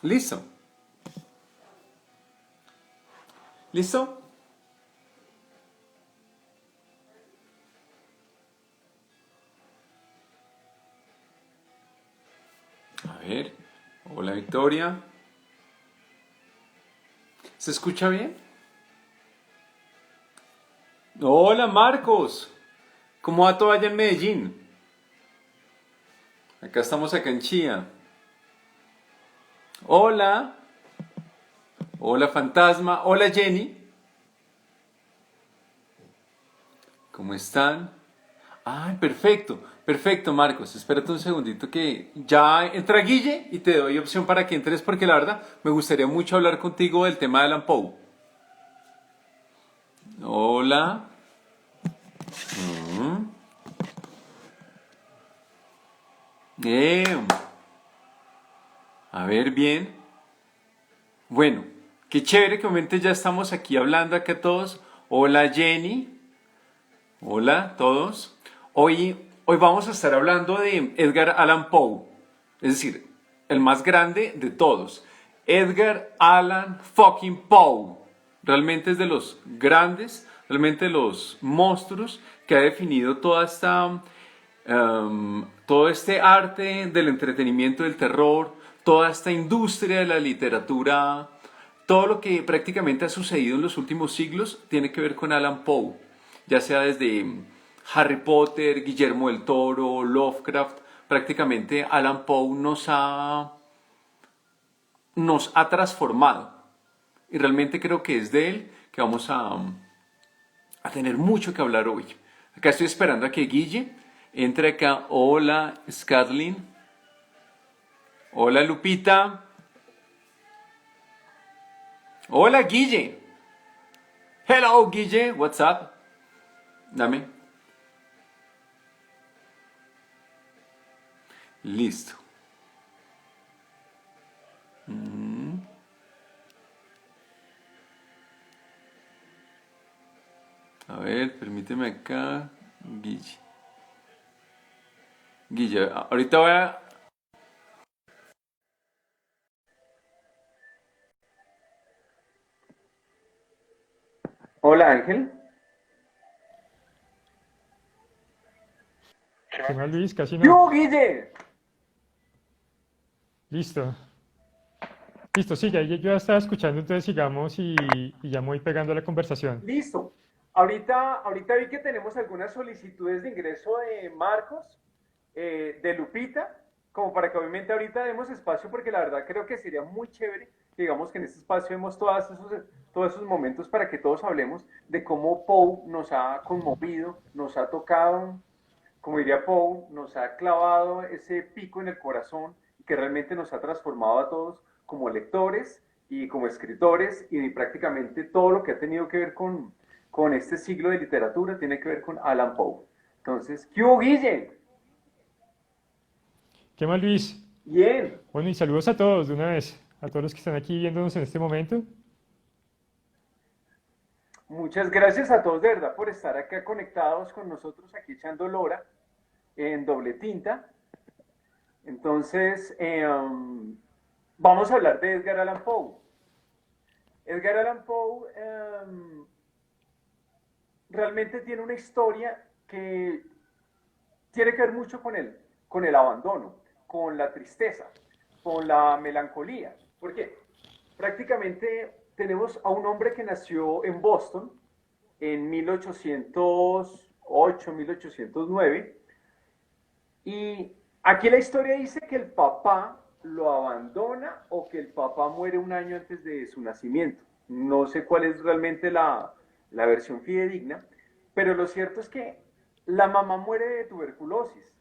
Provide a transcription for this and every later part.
Listo. ¿Listo? A ver. Hola Victoria. ¿Se escucha bien? Hola Marcos. ¿Cómo va todo allá en Medellín? Acá estamos acá en Chía. Hola. Hola Fantasma. Hola Jenny. ¿Cómo están? Ay, perfecto. Perfecto, Marcos. Espérate un segundito que ya entra Guille y te doy opción para que entres porque la verdad me gustaría mucho hablar contigo del tema de Alan Poe. Hola. Mm. Eh, a ver, bien. Bueno, qué chévere que obviamente ya estamos aquí hablando acá todos. Hola Jenny. Hola todos. Hoy vamos a estar hablando de Edgar Allan Poe. Es decir, el más grande de todos. Edgar Allan fucking Poe. Realmente es de los grandes, realmente de los monstruos que ha definido todo este arte del entretenimiento, del terror, toda esta industria de la literatura, todo lo que prácticamente ha sucedido en los últimos siglos tiene que ver con Alan Poe, ya sea desde Harry Potter, Guillermo del Toro, Lovecraft, prácticamente Alan Poe nos ha transformado. Y realmente creo que es de él que vamos a tener mucho que hablar hoy. Acá estoy esperando a que Guille entre acá. Hola, Scatlin. Hola, Lupita. Hola, Guille. Hello, Guille. What's up? Dame. Listo. A ver, permíteme acá. Guille. Guille, ahorita voy a... Hola, Ángel. ¿Qué más, Luis? Casi no. ¡Yo, Guille! Listo. Listo, sí, yo ya estaba escuchando, entonces sigamos y ya me voy pegando a la conversación. Listo. Ahorita vi que tenemos algunas solicitudes de ingreso de Marcos, de Lupita, como para que obviamente ahorita demos espacio, porque la verdad creo que sería muy chévere que digamos que en este espacio vemos todos esos momentos para que todos hablemos de cómo Poe nos ha conmovido, nos ha tocado, como diría Poe, nos ha clavado ese pico en el corazón y que realmente nos ha transformado a todos como lectores y como escritores y prácticamente todo lo que ha tenido que ver con este siglo de literatura tiene que ver con Alan Poe. Entonces, ¿qué hubo, Guille? ¿Qué más, Luis? Bien. Bueno, y saludos a todos de una vez, a todos los que están aquí viéndonos en este momento. Muchas gracias a todos de verdad por estar acá conectados con nosotros, aquí echando lora en doble tinta. Entonces, vamos a hablar de Edgar Allan Poe. Edgar Allan Poe realmente tiene una historia que tiene que ver mucho con el abandono, con la tristeza, con la melancolía. ¿Por qué? Prácticamente tenemos a un hombre que nació en Boston en 1808, 1809, y aquí la historia dice que el papá lo abandona o que el papá muere un año antes de su nacimiento. No sé cuál es realmente la versión fidedigna, pero lo cierto es que la mamá muere de tuberculosis.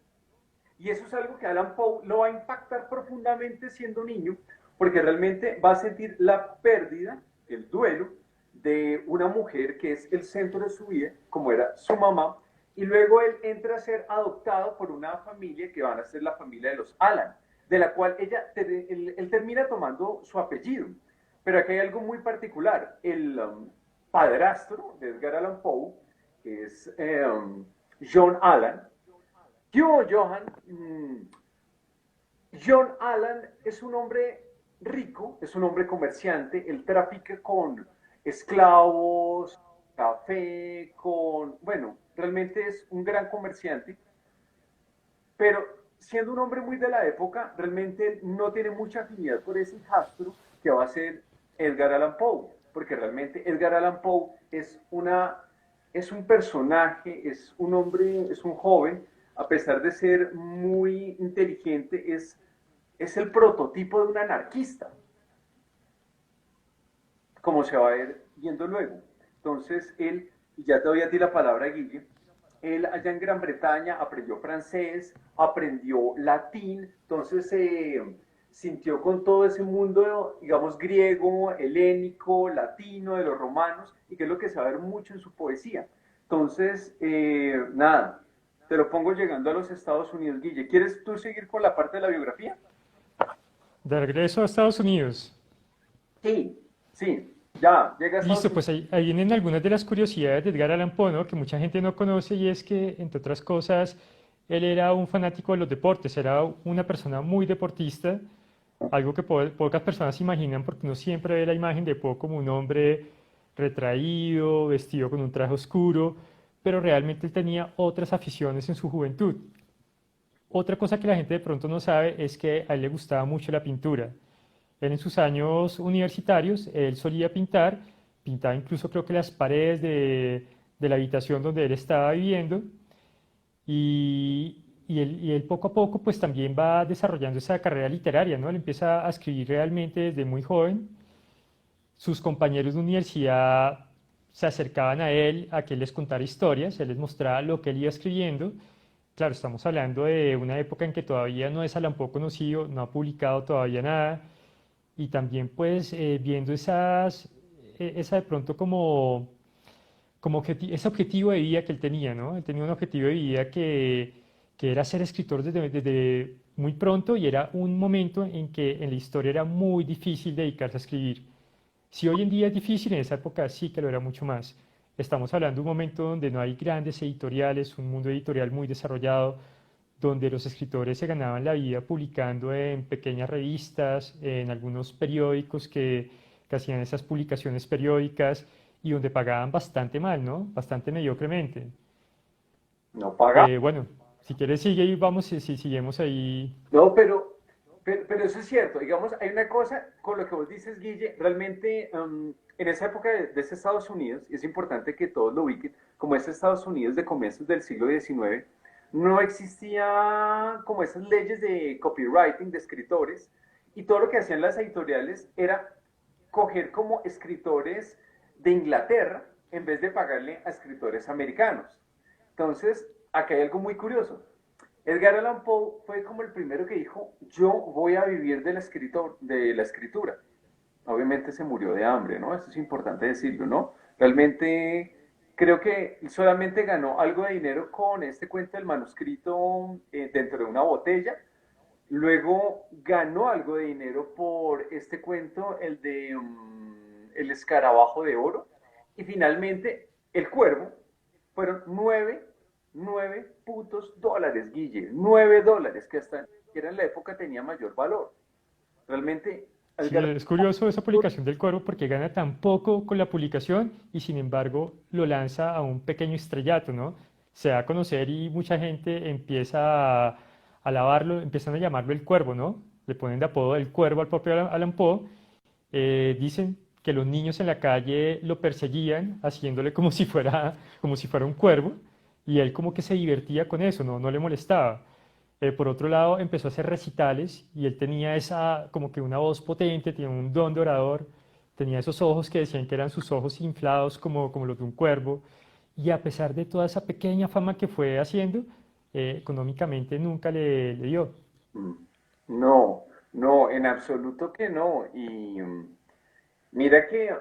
Y eso es algo que Alan Poe lo va a impactar profundamente siendo niño, porque realmente va a sentir la pérdida, el duelo, de una mujer que es el centro de su vida, como era su mamá, y luego él entra a ser adoptado por una familia que van a ser la familia de los Allan, de la cual él termina tomando su apellido. Pero aquí hay algo muy particular. El padrastro de Edgar Allan Poe, que es John Allan, yo, Johan, John Allan es un hombre, rico, es un hombre comerciante, él trafica con esclavos, café, bueno, realmente es un gran comerciante, pero siendo un hombre muy de la época, realmente no tiene mucha afinidad por ese hijastro que va a ser Edgar Allan Poe, porque realmente Edgar Allan Poe es un personaje, es un hombre, es un joven, a pesar de ser muy inteligente, es el prototipo de un anarquista, como se va a ir viendo luego. Entonces, él, y ya te doy a ti la palabra, Guille, él allá en Gran Bretaña aprendió francés, aprendió latín, entonces sintió con todo ese mundo, digamos, griego, helénico, latino, de los romanos, y que es lo que se va a ver mucho en su poesía. Entonces, nada, te lo pongo llegando a los Estados Unidos, Guille. ¿Quieres tú seguir con la parte de la biografía? De regreso a Estados Unidos. Sí, sí, ya, llega a Estados Listo, Unidos. pues ahí vienen algunas de las curiosidades de Edgar Allan Poe, ¿no? Que mucha gente no conoce y es que, entre otras cosas, él era un fanático de los deportes, era una persona muy deportista, algo que pocas personas imaginan porque uno siempre ve la imagen de Poe como un hombre retraído, vestido con un traje oscuro, pero realmente él tenía otras aficiones en su juventud. Otra cosa que la gente de pronto no sabe es que a él le gustaba mucho la pintura. Él en sus años universitarios, él solía pintar, pintaba incluso creo que las paredes de la habitación donde él estaba viviendo y él poco a poco pues también va desarrollando esa carrera literaria, ¿no? Él empieza a escribir realmente desde muy joven. Sus compañeros de universidad se acercaban a él a que él les contara historias, él les mostraba lo que él iba escribiendo. Claro, estamos hablando de una época en que todavía no es Allan Poe conocido, no ha publicado todavía nada y también pues viendo esa de pronto ese objetivo de vida que él tenía, ¿no? Él tenía un objetivo de vida que era ser escritor desde muy pronto y era un momento en que en la historia era muy difícil dedicarse a escribir. Si hoy en día es difícil, en esa época sí que lo era mucho más. Estamos hablando de un momento donde no hay grandes editoriales, un mundo editorial muy desarrollado, donde los escritores se ganaban la vida publicando en pequeñas revistas, en algunos periódicos que hacían esas publicaciones periódicas y donde pagaban bastante mal, ¿no? Bastante mediocremente. No paga. Bueno, si quieres sigue y vamos, si seguimos ahí. No, pero eso es cierto. Digamos, hay una cosa con lo que vos dices, Guille, realmente en esa época de ese Estados Unidos, y es importante que todos lo ubiquen, como ese Estados Unidos de comienzos del siglo XIX, no existía como esas leyes de copywriting de escritores, y todo lo que hacían las editoriales era coger como escritores de Inglaterra en vez de pagarle a escritores americanos. Entonces, acá hay algo muy curioso. Edgar Allan Poe fue como el primero que dijo, yo voy a vivir de la escritura. Obviamente se murió de hambre, ¿no? Eso es importante decirlo, ¿no? Realmente creo que solamente ganó algo de dinero con este cuento del manuscrito dentro de una botella. Luego ganó algo de dinero por este cuento, el de El escarabajo de oro. Y finalmente, El Cuervo, fueron nueve putos dólares, Guille. $9, que hasta que era en la época tenía mayor valor. Realmente, Sí, Edgar es curioso esa publicación del Cuervo porque gana tan poco con la publicación y sin embargo lo lanza a un pequeño estrellato, ¿no? Se da a conocer y mucha gente empieza a alabarlo, empiezan a llamarlo el Cuervo, ¿no? Le ponen de apodo el Cuervo al propio Allan Poe. Dicen que los niños en la calle lo perseguían haciéndole como si fuera un cuervo y él como que se divertía con eso, no le molestaba. Por otro lado, empezó a hacer recitales y él tenía esa, como que una voz potente, tenía un don de orador, tenía esos ojos que decían que eran sus ojos inflados como los de un cuervo. Y a pesar de toda esa pequeña fama que fue haciendo, económicamente nunca le dio. no, no, en absoluto que no. Y mira que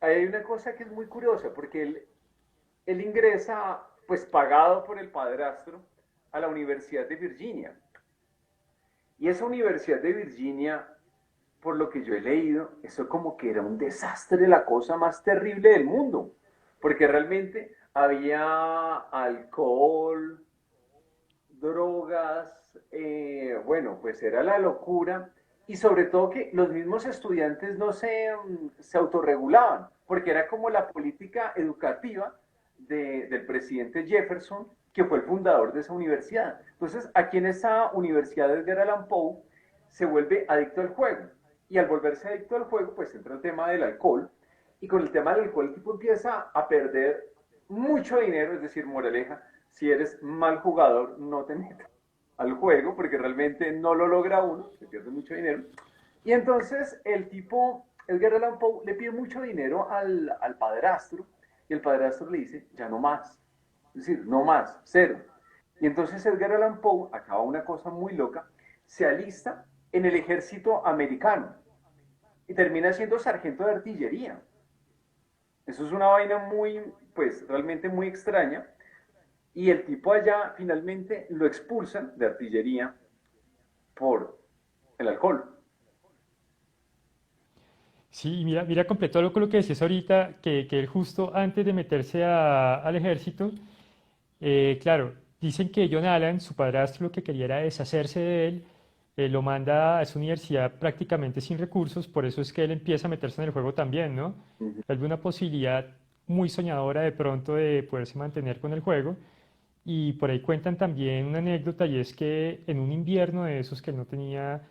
hay una cosa que es muy curiosa, porque él ingresa, pues pagado por el padrastro, a la Universidad de Virginia. Y esa Universidad de Virginia, por lo que yo he leído, eso como que era un desastre, la cosa más terrible del mundo, porque realmente había alcohol, drogas, bueno, pues era la locura. y sobre todo que los mismos estudiantes no se autorregulaban, porque era como la política educativa del presidente Jefferson, que fue el fundador de esa universidad. Entonces, aquí en esa universidad de Edgar Allan Poe se vuelve adicto al juego. Y al volverse adicto al juego, pues entra el tema del alcohol. Y con el tema del alcohol, el tipo empieza a perder mucho dinero, es decir, moraleja, si eres mal jugador, no te metas al juego, porque realmente no lo logra uno, se pierde mucho dinero. Y entonces el tipo, Edgar Allan Poe, le pide mucho dinero al padrastro, y el padrastro le dice, ya no más. Es decir, no más, cero. Y entonces Edgar Allan Poe acaba una cosa muy loca, se alista en el ejército americano y termina siendo sargento de artillería. Eso es una vaina muy, pues realmente muy extraña. Y el tipo allá finalmente lo expulsan de artillería por el alcohol. Sí, y mira, completó lo con lo que decías ahorita, que él justo antes de meterse al ejército, claro, dicen que John Allan, su padrastro, lo que quería era deshacerse de él, lo manda a esa universidad prácticamente sin recursos, por eso es que él empieza a meterse en el juego también, ¿no? Uh -huh. Alguna posibilidad muy soñadora de pronto de poderse mantener con el juego. Y por ahí cuentan también una anécdota y es que en un invierno de esos que él no tenía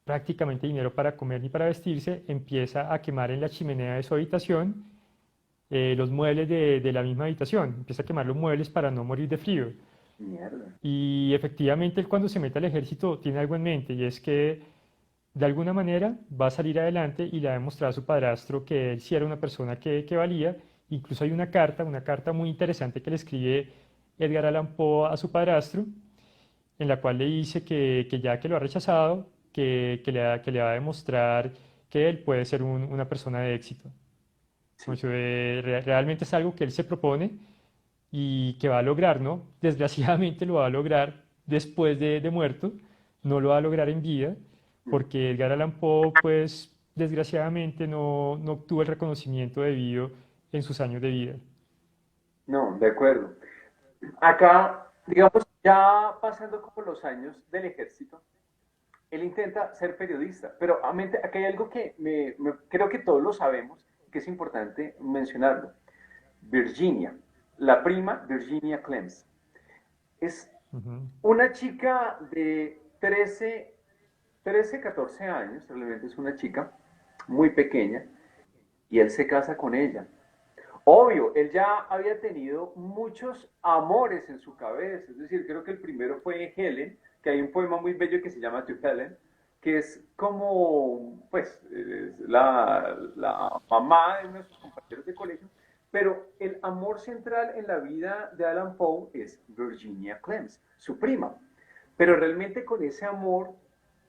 prácticamente dinero para comer ni para vestirse, empieza a quemar en la chimenea de su habitación los muebles de la misma habitación, empieza a quemar los muebles para no morir de frío. Mierda. Y efectivamente él cuando se mete al ejército tiene algo en mente y es que de alguna manera va a salir adelante y le va a demostrar a su padrastro que él sí era una persona que valía. Incluso hay una carta muy interesante que le escribe Edgar Allan Poe a su padrastro, en la cual le dice que ya que lo ha rechazado, que le va a demostrar que él puede ser una persona de éxito. Sí. Realmente es algo que él se propone y que va a lograr, ¿no? Desgraciadamente lo va a lograr después de muerto, no lo va a lograr en vida, porque Edgar Allan Poe, pues, desgraciadamente no obtuvo el reconocimiento debido en sus años de vida. No, de acuerdo. Acá, digamos, ya pasando como los años del ejército, él intenta ser periodista, pero acá hay algo que creo que todos lo sabemos, que es importante mencionarlo. Virginia, la prima Virginia Clems, es Ujú. una chica de 14 años, realmente es una chica muy pequeña, y él se casa con ella. Obvio, él ya había tenido muchos amores en su cabeza, es decir, creo que el primero fue Helen, que hay un poema muy bello que se llama To Helen, que es como, pues, la mamá de uno de sus compañeros de colegio, pero el amor central en la vida de Allan Poe es Virginia Clems, su prima. Pero realmente con ese amor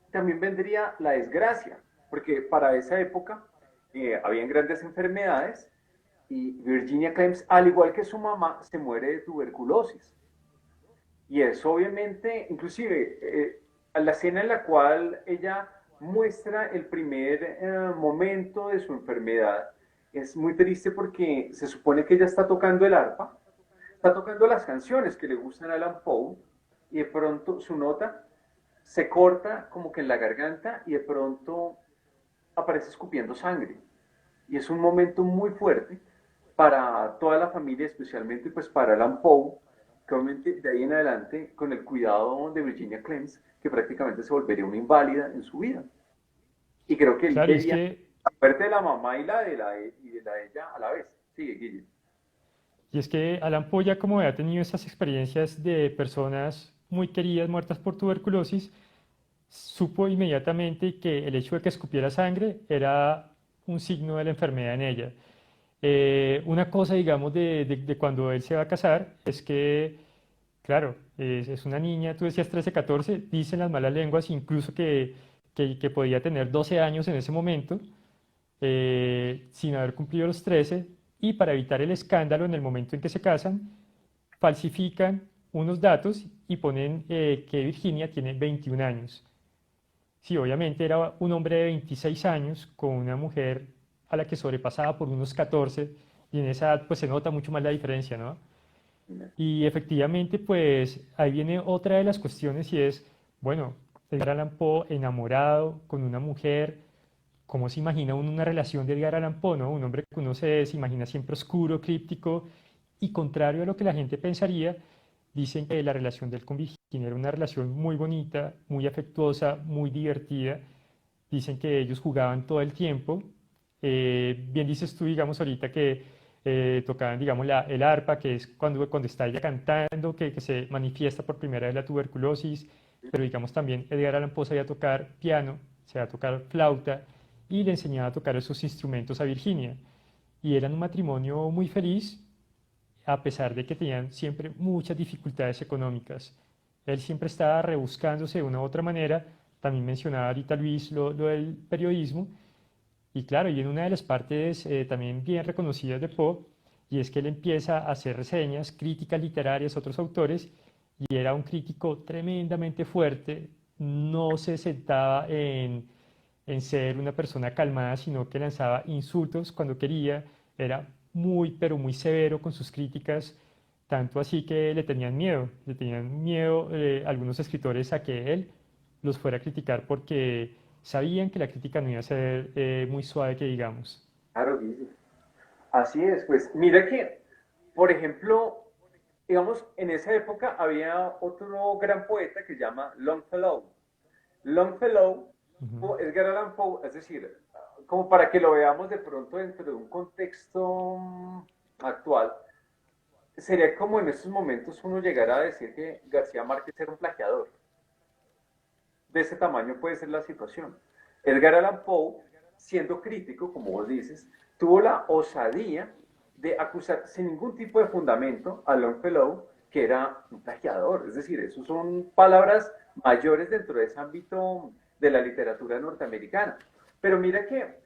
también vendría la desgracia, porque para esa época habían grandes enfermedades y Virginia Clems, al igual que su mamá, se muere de tuberculosis. Y eso obviamente, inclusive, la escena en la cual ella muestra el primer momento de su enfermedad es muy triste porque se supone que ella está tocando el arpa, está tocando las canciones que le gustan a Alan Poe y de pronto su nota se corta como que en la garganta y de pronto aparece escupiendo sangre. Y es un momento muy fuerte para toda la familia, especialmente pues para Alan Poe, que obviamente de ahí en adelante, con el cuidado de Virginia Clems, que prácticamente se volvería una inválida en su vida. Y creo que él Claro, y es quería que la muerte de la mamá y de la de ella a la vez. Sigue, Guille. Y es que Alan Poe ya como había tenido esas experiencias de personas muy queridas muertas por tuberculosis, supo inmediatamente que el hecho de que escupiera sangre era un signo de la enfermedad en ella. Una cosa, digamos, de cuando él se va a casar es que, claro, es una niña, tú decías 13, 14, dicen las malas lenguas incluso que podía tener 12 años en ese momento, sin haber cumplido los 13, y para evitar el escándalo en el momento en que se casan, falsifican unos datos y ponen que Virginia tiene 21 años. Sí, obviamente era un hombre de 26 años con una mujer a la que sobrepasaba por unos 14 y en esa edad pues se nota mucho más la diferencia, ¿no? Y efectivamente pues ahí viene otra de las cuestiones y es, bueno, Edgar Allan Poe enamorado con una mujer. ¿Cómo se imagina uno una relación de Edgar Allan Poe, ¿no? Un hombre que uno se imagina siempre oscuro, críptico, y contrario a lo que la gente pensaría, dicen que la relación de él con Virginia era una relación muy bonita, muy afectuosa, muy divertida. Dicen que ellos jugaban todo el tiempo. Bien dices tú, digamos, ahorita que tocaban, digamos, el arpa, que es cuando está ella cantando, que se manifiesta por primera vez la tuberculosis, pero digamos también Edgar Allan Poe sabía tocar piano, sabía tocar flauta y le enseñaba a tocar esos instrumentos a Virginia. Y eran un matrimonio muy feliz, a pesar de que tenían siempre muchas dificultades económicas. Él siempre estaba rebuscándose de una u otra manera. También mencionaba ahorita Luis lo del periodismo. Y claro, y en una de las partes también bien reconocidas de Poe, y es que él empieza a hacer reseñas, críticas literarias a otros autores, y era un crítico tremendamente fuerte, no se sentaba en ser una persona calmada, sino que lanzaba insultos cuando quería, era muy, pero muy severo con sus críticas, tanto así que le tenían miedo algunos escritores a que él los fuera a criticar porque sabían que la crítica no iba a ser muy suave, que digamos. Claro, Guille. Así es, pues mira que, por ejemplo, digamos, en esa época había otro gran poeta que se llama Longfellow. Longfellow, Ujú, Edgar Allan Poe, es decir, como para que lo veamos de pronto dentro de un contexto actual, sería como en estos momentos uno llegara a decir que García Márquez era un plagiador. De ese tamaño puede ser la situación. Edgar Allan Poe, siendo crítico, como vos dices, tuvo la osadía de acusar sin ningún tipo de fundamento a Longfellow que era un plagiador. Es decir, eso son palabras mayores dentro de ese ámbito de la literatura norteamericana. Pero mira que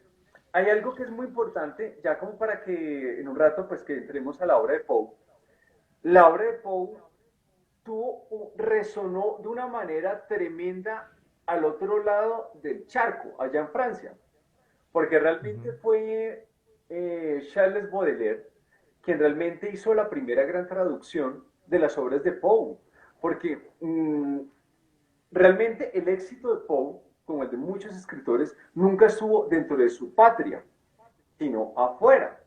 hay algo que es muy importante, ya como para que en un rato pues que entremos a la obra de Poe. La obra de Poe resonó de una manera tremenda al otro lado del charco, allá en Francia, porque realmente ujú. fue Charles Baudelaire quien realmente hizo la primera gran traducción de las obras de Poe, porque realmente el éxito de Poe, como el de muchos escritores, nunca estuvo dentro de su patria, sino afuera.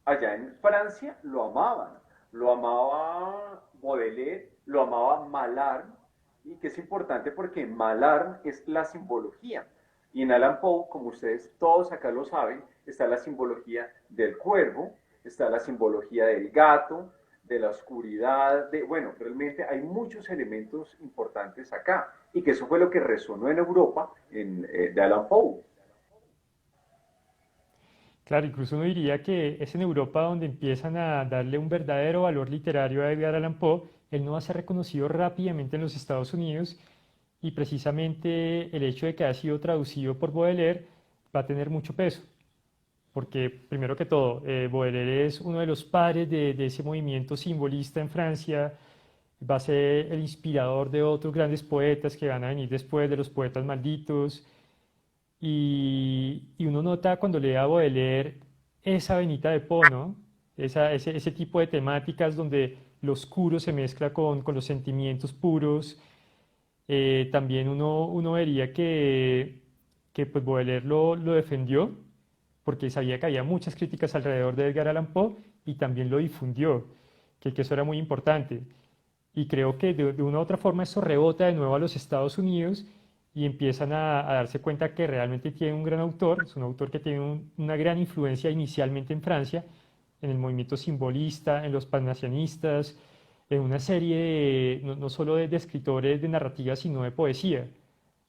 Allá en Francia lo amaban, lo amaba Baudelaire, lo amaba Mallarmé, y que es importante porque Mallarmé es la simbología. Y en Allan Poe, como ustedes todos acá lo saben, está la simbología del cuervo, está la simbología del gato, de la oscuridad, bueno, realmente hay muchos elementos importantes acá, y que eso fue lo que resonó en Europa de Allan Poe. Claro, incluso uno diría que es en Europa donde empiezan a darle un verdadero valor literario a Edgar Allan Poe. Él no va a ser reconocido rápidamente en los Estados Unidos y precisamente el hecho de que haya sido traducido por Baudelaire va a tener mucho peso, porque primero que todo, Baudelaire es uno de los padres de ese movimiento simbolista en Francia, va a ser el inspirador de otros grandes poetas que van a venir después de los poetas malditos. Y uno nota cuando lee a Baudelaire esa venita de Poe, ¿no? Ese tipo de temáticas donde lo oscuro se mezcla con los sentimientos puros. También uno vería que pues Baudelaire lo defendió porque sabía que había muchas críticas alrededor de Edgar Allan Poe y también lo difundió, que eso era muy importante. Y creo que de una u otra forma eso rebota de nuevo a los Estados Unidos y empiezan a darse cuenta que realmente tiene un gran autor, es un autor que tiene una gran influencia inicialmente en Francia, en el movimiento simbolista, en los panasianistas, en una serie no solo de escritores de narrativa, sino de poesía.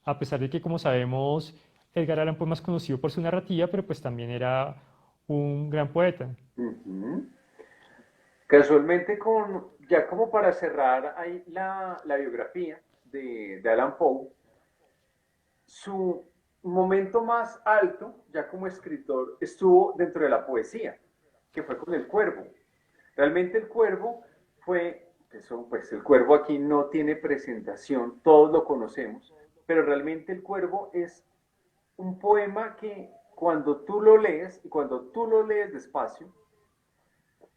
A pesar de que, como sabemos, Edgar Allan Poe es más conocido por su narrativa, pero pues también era un gran poeta. Uh -huh. Casualmente, ya como para cerrar ahí la biografía de Allan Poe, su momento más alto, ya como escritor, estuvo dentro de la poesía, que fue con El Cuervo. Realmente El Cuervo fue, eso, pues el Cuervo aquí no tiene presentación, todos lo conocemos, pero realmente El Cuervo es un poema que cuando tú lo lees, y cuando tú lo lees despacio,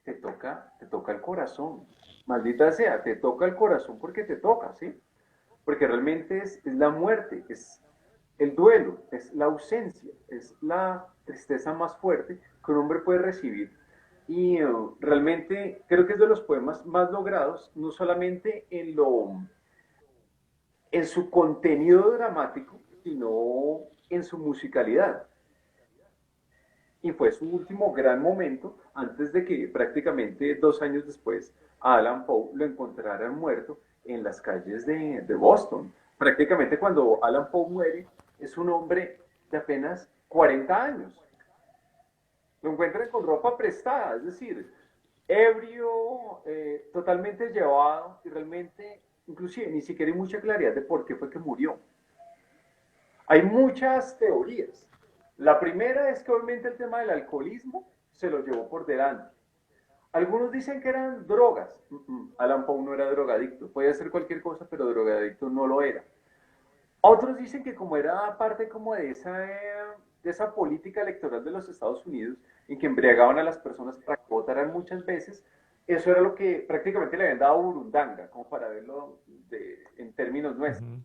te toca el corazón. Maldita sea, te toca el corazón porque te toca, ¿sí? porque realmente es la muerte, es el duelo, es la ausencia, es la tristeza más fuerte que un hombre puede recibir. Y realmente creo que es de los poemas más logrados, no solamente en su contenido dramático, sino en su musicalidad. Y fue su último gran momento antes de que prácticamente 2 años después a Alan Poe lo encontraran muerto en las calles de Boston. Prácticamente cuando Alan Poe muere es un hombre de apenas 40 años. Lo encuentran con ropa prestada, es decir, ebrio, totalmente llevado y realmente, inclusive, ni siquiera hay mucha claridad de por qué fue que murió. Hay muchas teorías. La primera es que obviamente el tema del alcoholismo se lo llevó por delante. Algunos dicen que eran drogas. Alan Poe no era drogadicto. Podía hacer cualquier cosa, pero drogadicto no lo era. Otros dicen que como era parte como de esa política electoral de los Estados Unidos, en que embriagaban a las personas para que votaran muchas veces, eso era lo que prácticamente le habían dado burundanga, como para verlo en términos nuestros. Ujú.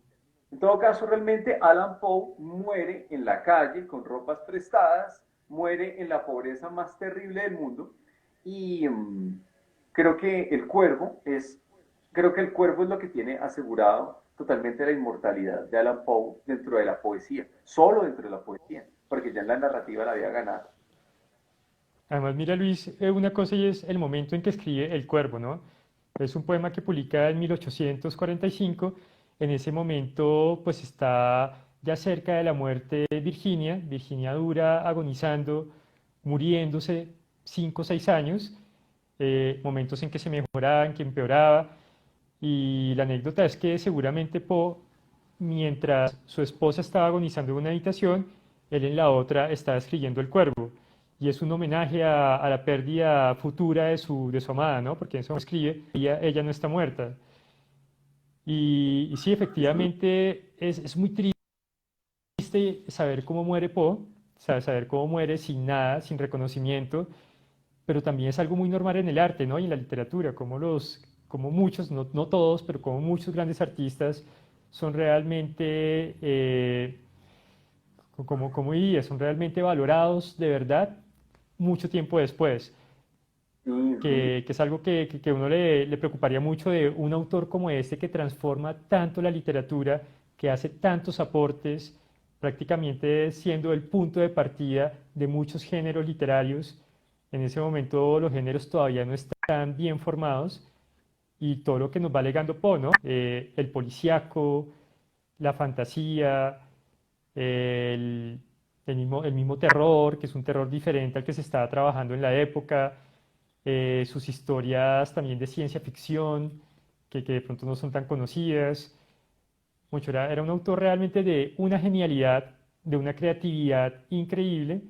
En todo caso, realmente Alan Poe muere en la calle con ropas prestadas, muere en la pobreza más terrible del mundo y creo que el cuervo es, creo que el cuervo es lo que tiene asegurado totalmente la inmortalidad de Alan Poe dentro de la poesía, solo dentro de la poesía, porque ya en la narrativa la había ganado. Además, mira Luis, una cosa y es el momento en que escribe El Cuervo, ¿no? Es un poema que publica en 1845. En ese momento, pues está ya cerca de la muerte de Virginia. Virginia dura agonizando, muriéndose 5 o 6 años, momentos en que se mejoraba, en que empeoraba. Y la anécdota es que seguramente Poe, mientras su esposa estaba agonizando en una habitación, él en la otra estaba escribiendo El Cuervo. Y es un homenaje a la pérdida futura de su amada, ¿no? Porque en eso escribe, ella no está muerta. Y sí, efectivamente, es muy triste saber cómo muere Poe, saber cómo muere sin nada, sin reconocimiento, pero también es algo muy normal en el arte, ¿no? Y en la literatura, como muchos, no todos, pero como muchos grandes artistas son realmente, como diría, son realmente valorados de verdad mucho tiempo después, que es algo que uno le preocuparía mucho de un autor como este que transforma tanto la literatura, que hace tantos aportes, prácticamente siendo el punto de partida de muchos géneros literarios. En ese momento los géneros todavía no están bien formados y todo lo que nos va legando Poe, ¿no? El policíaco, la fantasía, el, el mismo terror, que es un terror diferente al que se estaba trabajando en la época, sus historias también de ciencia ficción, que de pronto no son tan conocidas. Mucho era un autor realmente de una genialidad, de una creatividad increíble.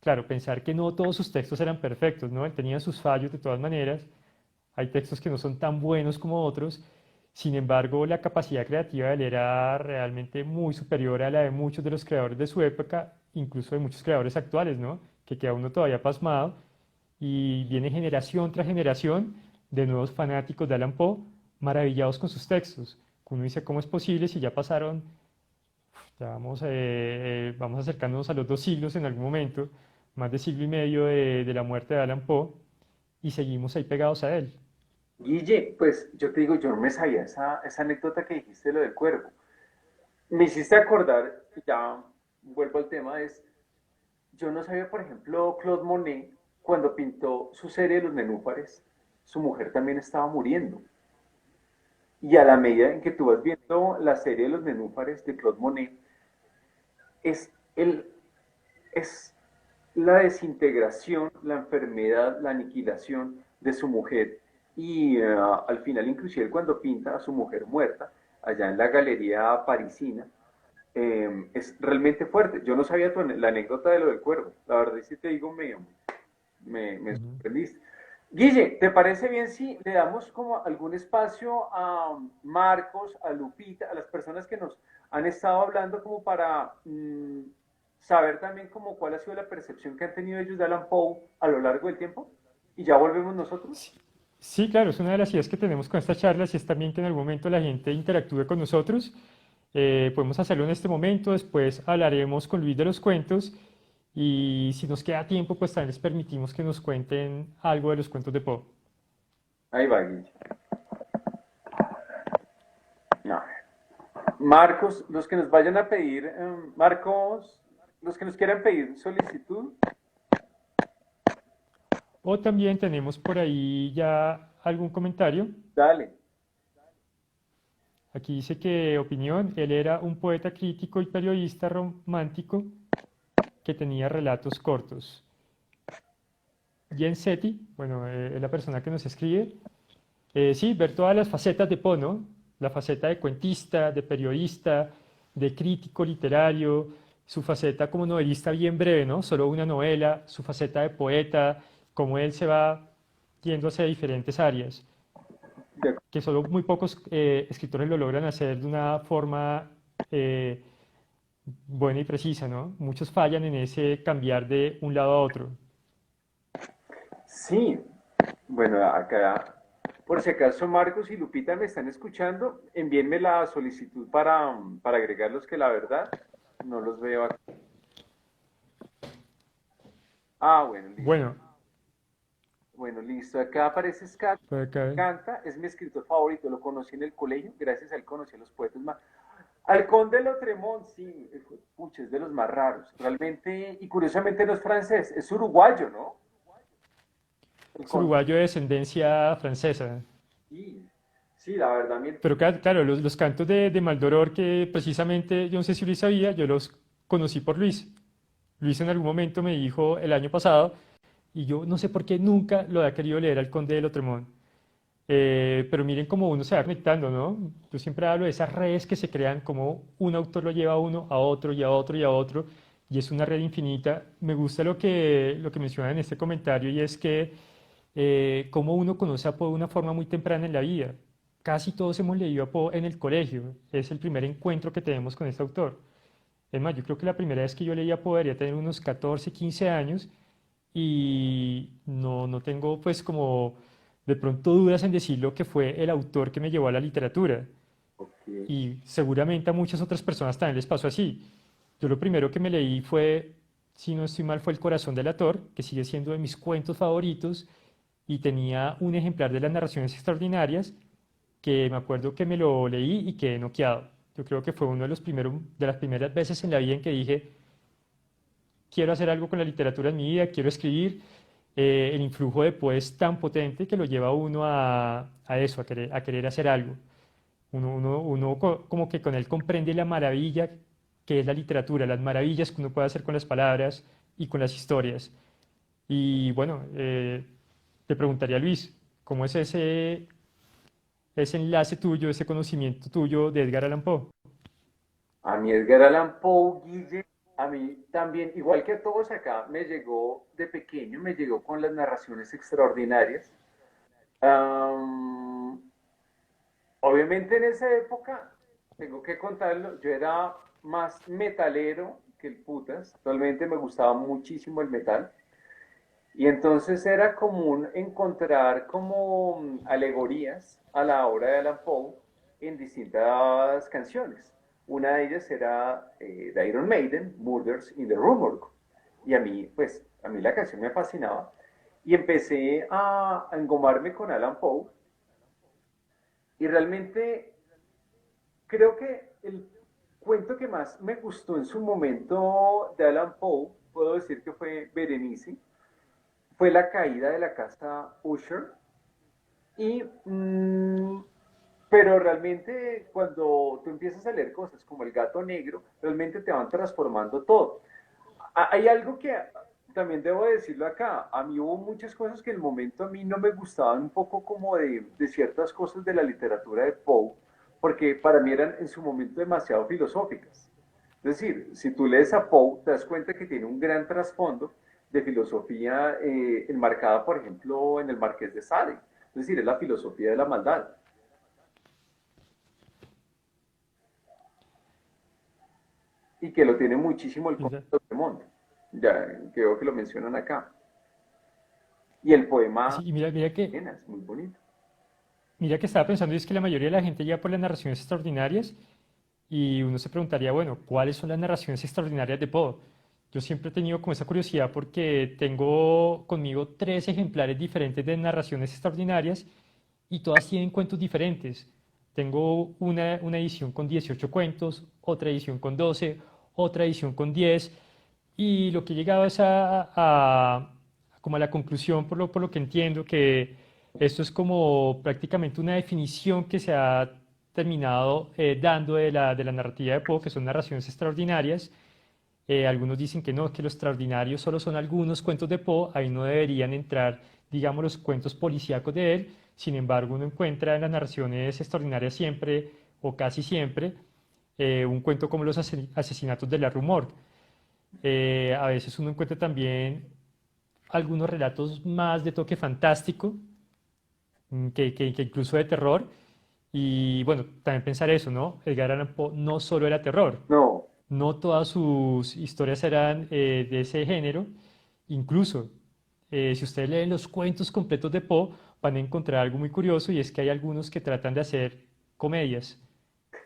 Claro, pensar que no todos sus textos eran perfectos, ¿no? Él tenía sus fallos de todas maneras. Hay textos que no son tan buenos como otros. Sin embargo, la capacidad creativa de él era realmente muy superior a la de muchos de los creadores de su época, incluso de muchos creadores actuales, ¿no? Que queda uno todavía pasmado. Y viene generación tras generación de nuevos fanáticos de Alan Poe, maravillados con sus textos. Uno dice, ¿cómo es posible si ya pasaron, ya vamos acercándonos a los 2 siglos en algún momento, más de siglo y medio de la muerte de Alan Poe, y seguimos ahí pegados a él? Guille, pues yo te digo, yo no me sabía esa anécdota que dijiste, lo del cuervo. Me hiciste acordar, y ya vuelvo al tema, yo no sabía, por ejemplo, Claude Monet, cuando pintó su serie de los nenúfares, su mujer también estaba muriendo. Y a la medida en que tú vas viendo la serie de los nenúfares de Claude Monet, es, el, es la desintegración, la enfermedad, la aniquilación de su mujer. Y al final, inclusive cuando pinta a su mujer muerta, allá en la galería parisina, es realmente fuerte. Yo no sabía la anécdota de lo del cuervo. La verdad, si te digo, me Ujú. sorprendiste. Guille, ¿te parece bien si le damos como algún espacio a Marcos, a Lupita, a las personas que nos han estado hablando como para saber también como cuál ha sido la percepción que han tenido ellos de Alan Poe a lo largo del tiempo? Y ya volvemos nosotros. Sí, Sí, claro, es una de las ideas que tenemos con estas charlas y es también que en algún momento la gente interactúe con nosotros. Podemos hacerlo en este momento, después hablaremos con Luis de los cuentos y si nos queda tiempo, pues también les permitimos que nos cuenten algo de los cuentos de Poe. Ahí va, Guille. No. Marcos, los que nos vayan a pedir, Marcos, los que nos quieran pedir solicitud, O también tenemos por ahí ya algún comentario. dale. Aquí dice que opinión, él era un poeta crítico y periodista romántico que tenía relatos cortos. Jen Seti, bueno, es la persona que nos escribe. Sí, ver todas las facetas de Poe, ¿no? La faceta de cuentista, de periodista, de crítico literario, su faceta como novelista bien breve, ¿no? Solo una novela, su faceta de poeta, cómo él se va yendo hacia diferentes áreas, De- que solo muy pocos escritores lo logran hacer de una forma eh, buena y precisa, ¿no? Muchos fallan en ese cambiar de un lado a otro. Sí, bueno, acá, por si acaso Marcos y Lupita me están escuchando, envíenme la solicitud para agregarlos que la verdad no los veo aquí. Ah, bueno, listo. Bueno, Bueno, listo. Acá aparece Scott, por acá. canta, es mi escritor favorito, lo conocí en el colegio, gracias a él conocí a los poetas más. Halcón de Lautréamont, sí, pucha, es de los más raros, realmente, y curiosamente no es francés, es uruguayo, ¿no? El Es conde. uruguayo de descendencia francesa. Sí, sí, la verdad, Pero claro, los cantos de Maldoror que precisamente, yo no sé si Luis sabía, yo los conocí por Luis. Luis en algún momento me dijo el año pasado, y yo no sé por qué nunca lo había querido leer al Conde de Lotremont. Pero miren cómo uno se va conectando, ¿no? Yo siempre hablo de esas redes que se crean, como un autor lo lleva a uno, a otro y a otro y a otro, y es una red infinita. Me gusta lo que mencionan en este comentario y es que cómo uno conoce a Poe de una forma muy temprana en la vida. Casi todos hemos leído a Poe en el colegio, es el primer encuentro que tenemos con este autor. Es más, yo creo que la primera vez que yo leí a Poe debería tener unos 14, 15 años y no tengo pues como de pronto dudas en decir lo que fue el autor que me llevó a la literatura. ok, Y seguramente a muchas otras personas también les pasó así. Yo lo primero que me leí fue, si no estoy mal, fue El corazón del Ator, que sigue siendo de mis cuentos favoritos y tenía un ejemplar de las narraciones extraordinarias que me acuerdo que me lo leí y quedé noqueado. Yo creo que fue uno de los primeros, de las primeras veces en la vida en que dije, quiero hacer algo con la literatura en mi vida, quiero escribir. El influjo de Poe es tan potente que lo lleva a uno a eso, a querer hacer algo. Como que con él comprende la maravilla que es la literatura, las maravillas que uno puede hacer con las palabras y con las historias. Y bueno, te preguntaría, Luis, ¿cómo es ese enlace tuyo, ese conocimiento tuyo de Edgar Allan Poe? a mí Edgar Allan Poe, Guille, a mí también, igual que a todos acá, me llegó de pequeño, me llegó con las narraciones extraordinarias. Um, Obviamente en esa época, tengo que contarlo, yo era más metalero que el putas, actualmente me gustaba muchísimo el metal, y entonces era común encontrar como alegorías a la obra de Alan Poe en distintas canciones. Una de ellas era de Iron Maiden, Murders in the Rue Morgue, y a mí, pues, a mí la canción me fascinaba, y empecé a engomarme con Alan Poe, y realmente creo que el cuento que más me gustó en su momento de Alan Poe, puedo decir que fue Berenice, fue la caída de la casa Usher. Y, pero realmente cuando tú empiezas a leer cosas como El gato negro, realmente te van transformando todo. Hay algo que también debo decirlo acá. A mí hubo muchas cosas que en el momento a mí no me gustaban un poco como de ciertas cosas de la literatura de Poe, porque para mí eran en su momento demasiado filosóficas. Es decir, si tú lees a Poe, te das cuenta que tiene un gran trasfondo de filosofía enmarcada, por ejemplo, en el Marqués de Sade. Es decir, es la filosofía de la maldad y que lo tiene muchísimo el concepto de Monte. Ya creo que lo mencionan acá. Y el poema Sí, y es muy bonito. mira que estaba pensando, y es que la mayoría de la gente llega por las narraciones extraordinarias y uno se preguntaría, bueno, ¿cuáles son las narraciones extraordinarias de Poe? Yo siempre he tenido como esa curiosidad porque tengo conmigo tres ejemplares diferentes de narraciones extraordinarias y todas tienen cuentos diferentes. Tengo una edición con 18 cuentos, otra edición con 12, otra edición con 10 y lo que he llegado es como a la conclusión, por lo que entiendo, que esto es como prácticamente una definición que se ha terminado dando de la narrativa de Poe, que son narraciones extraordinarias. Algunos dicen que no, que lo extraordinario solo son algunos cuentos de Poe, ahí no deberían entrar, digamos, los cuentos policíacos de él. Sin embargo, uno encuentra en las narraciones extraordinarias siempre, o casi siempre, un cuento como los asesinatos de la Rumor. A veces uno encuentra también algunos relatos más de toque fantástico, que incluso de terror. Y bueno, también pensar eso, ¿no? Edgar Allan Poe no solo era terror, No, no todas sus historias eran de ese género. Incluso, si ustedes leen los cuentos completos de Poe, van a encontrar algo muy curioso y es que hay algunos que tratan de hacer comedias.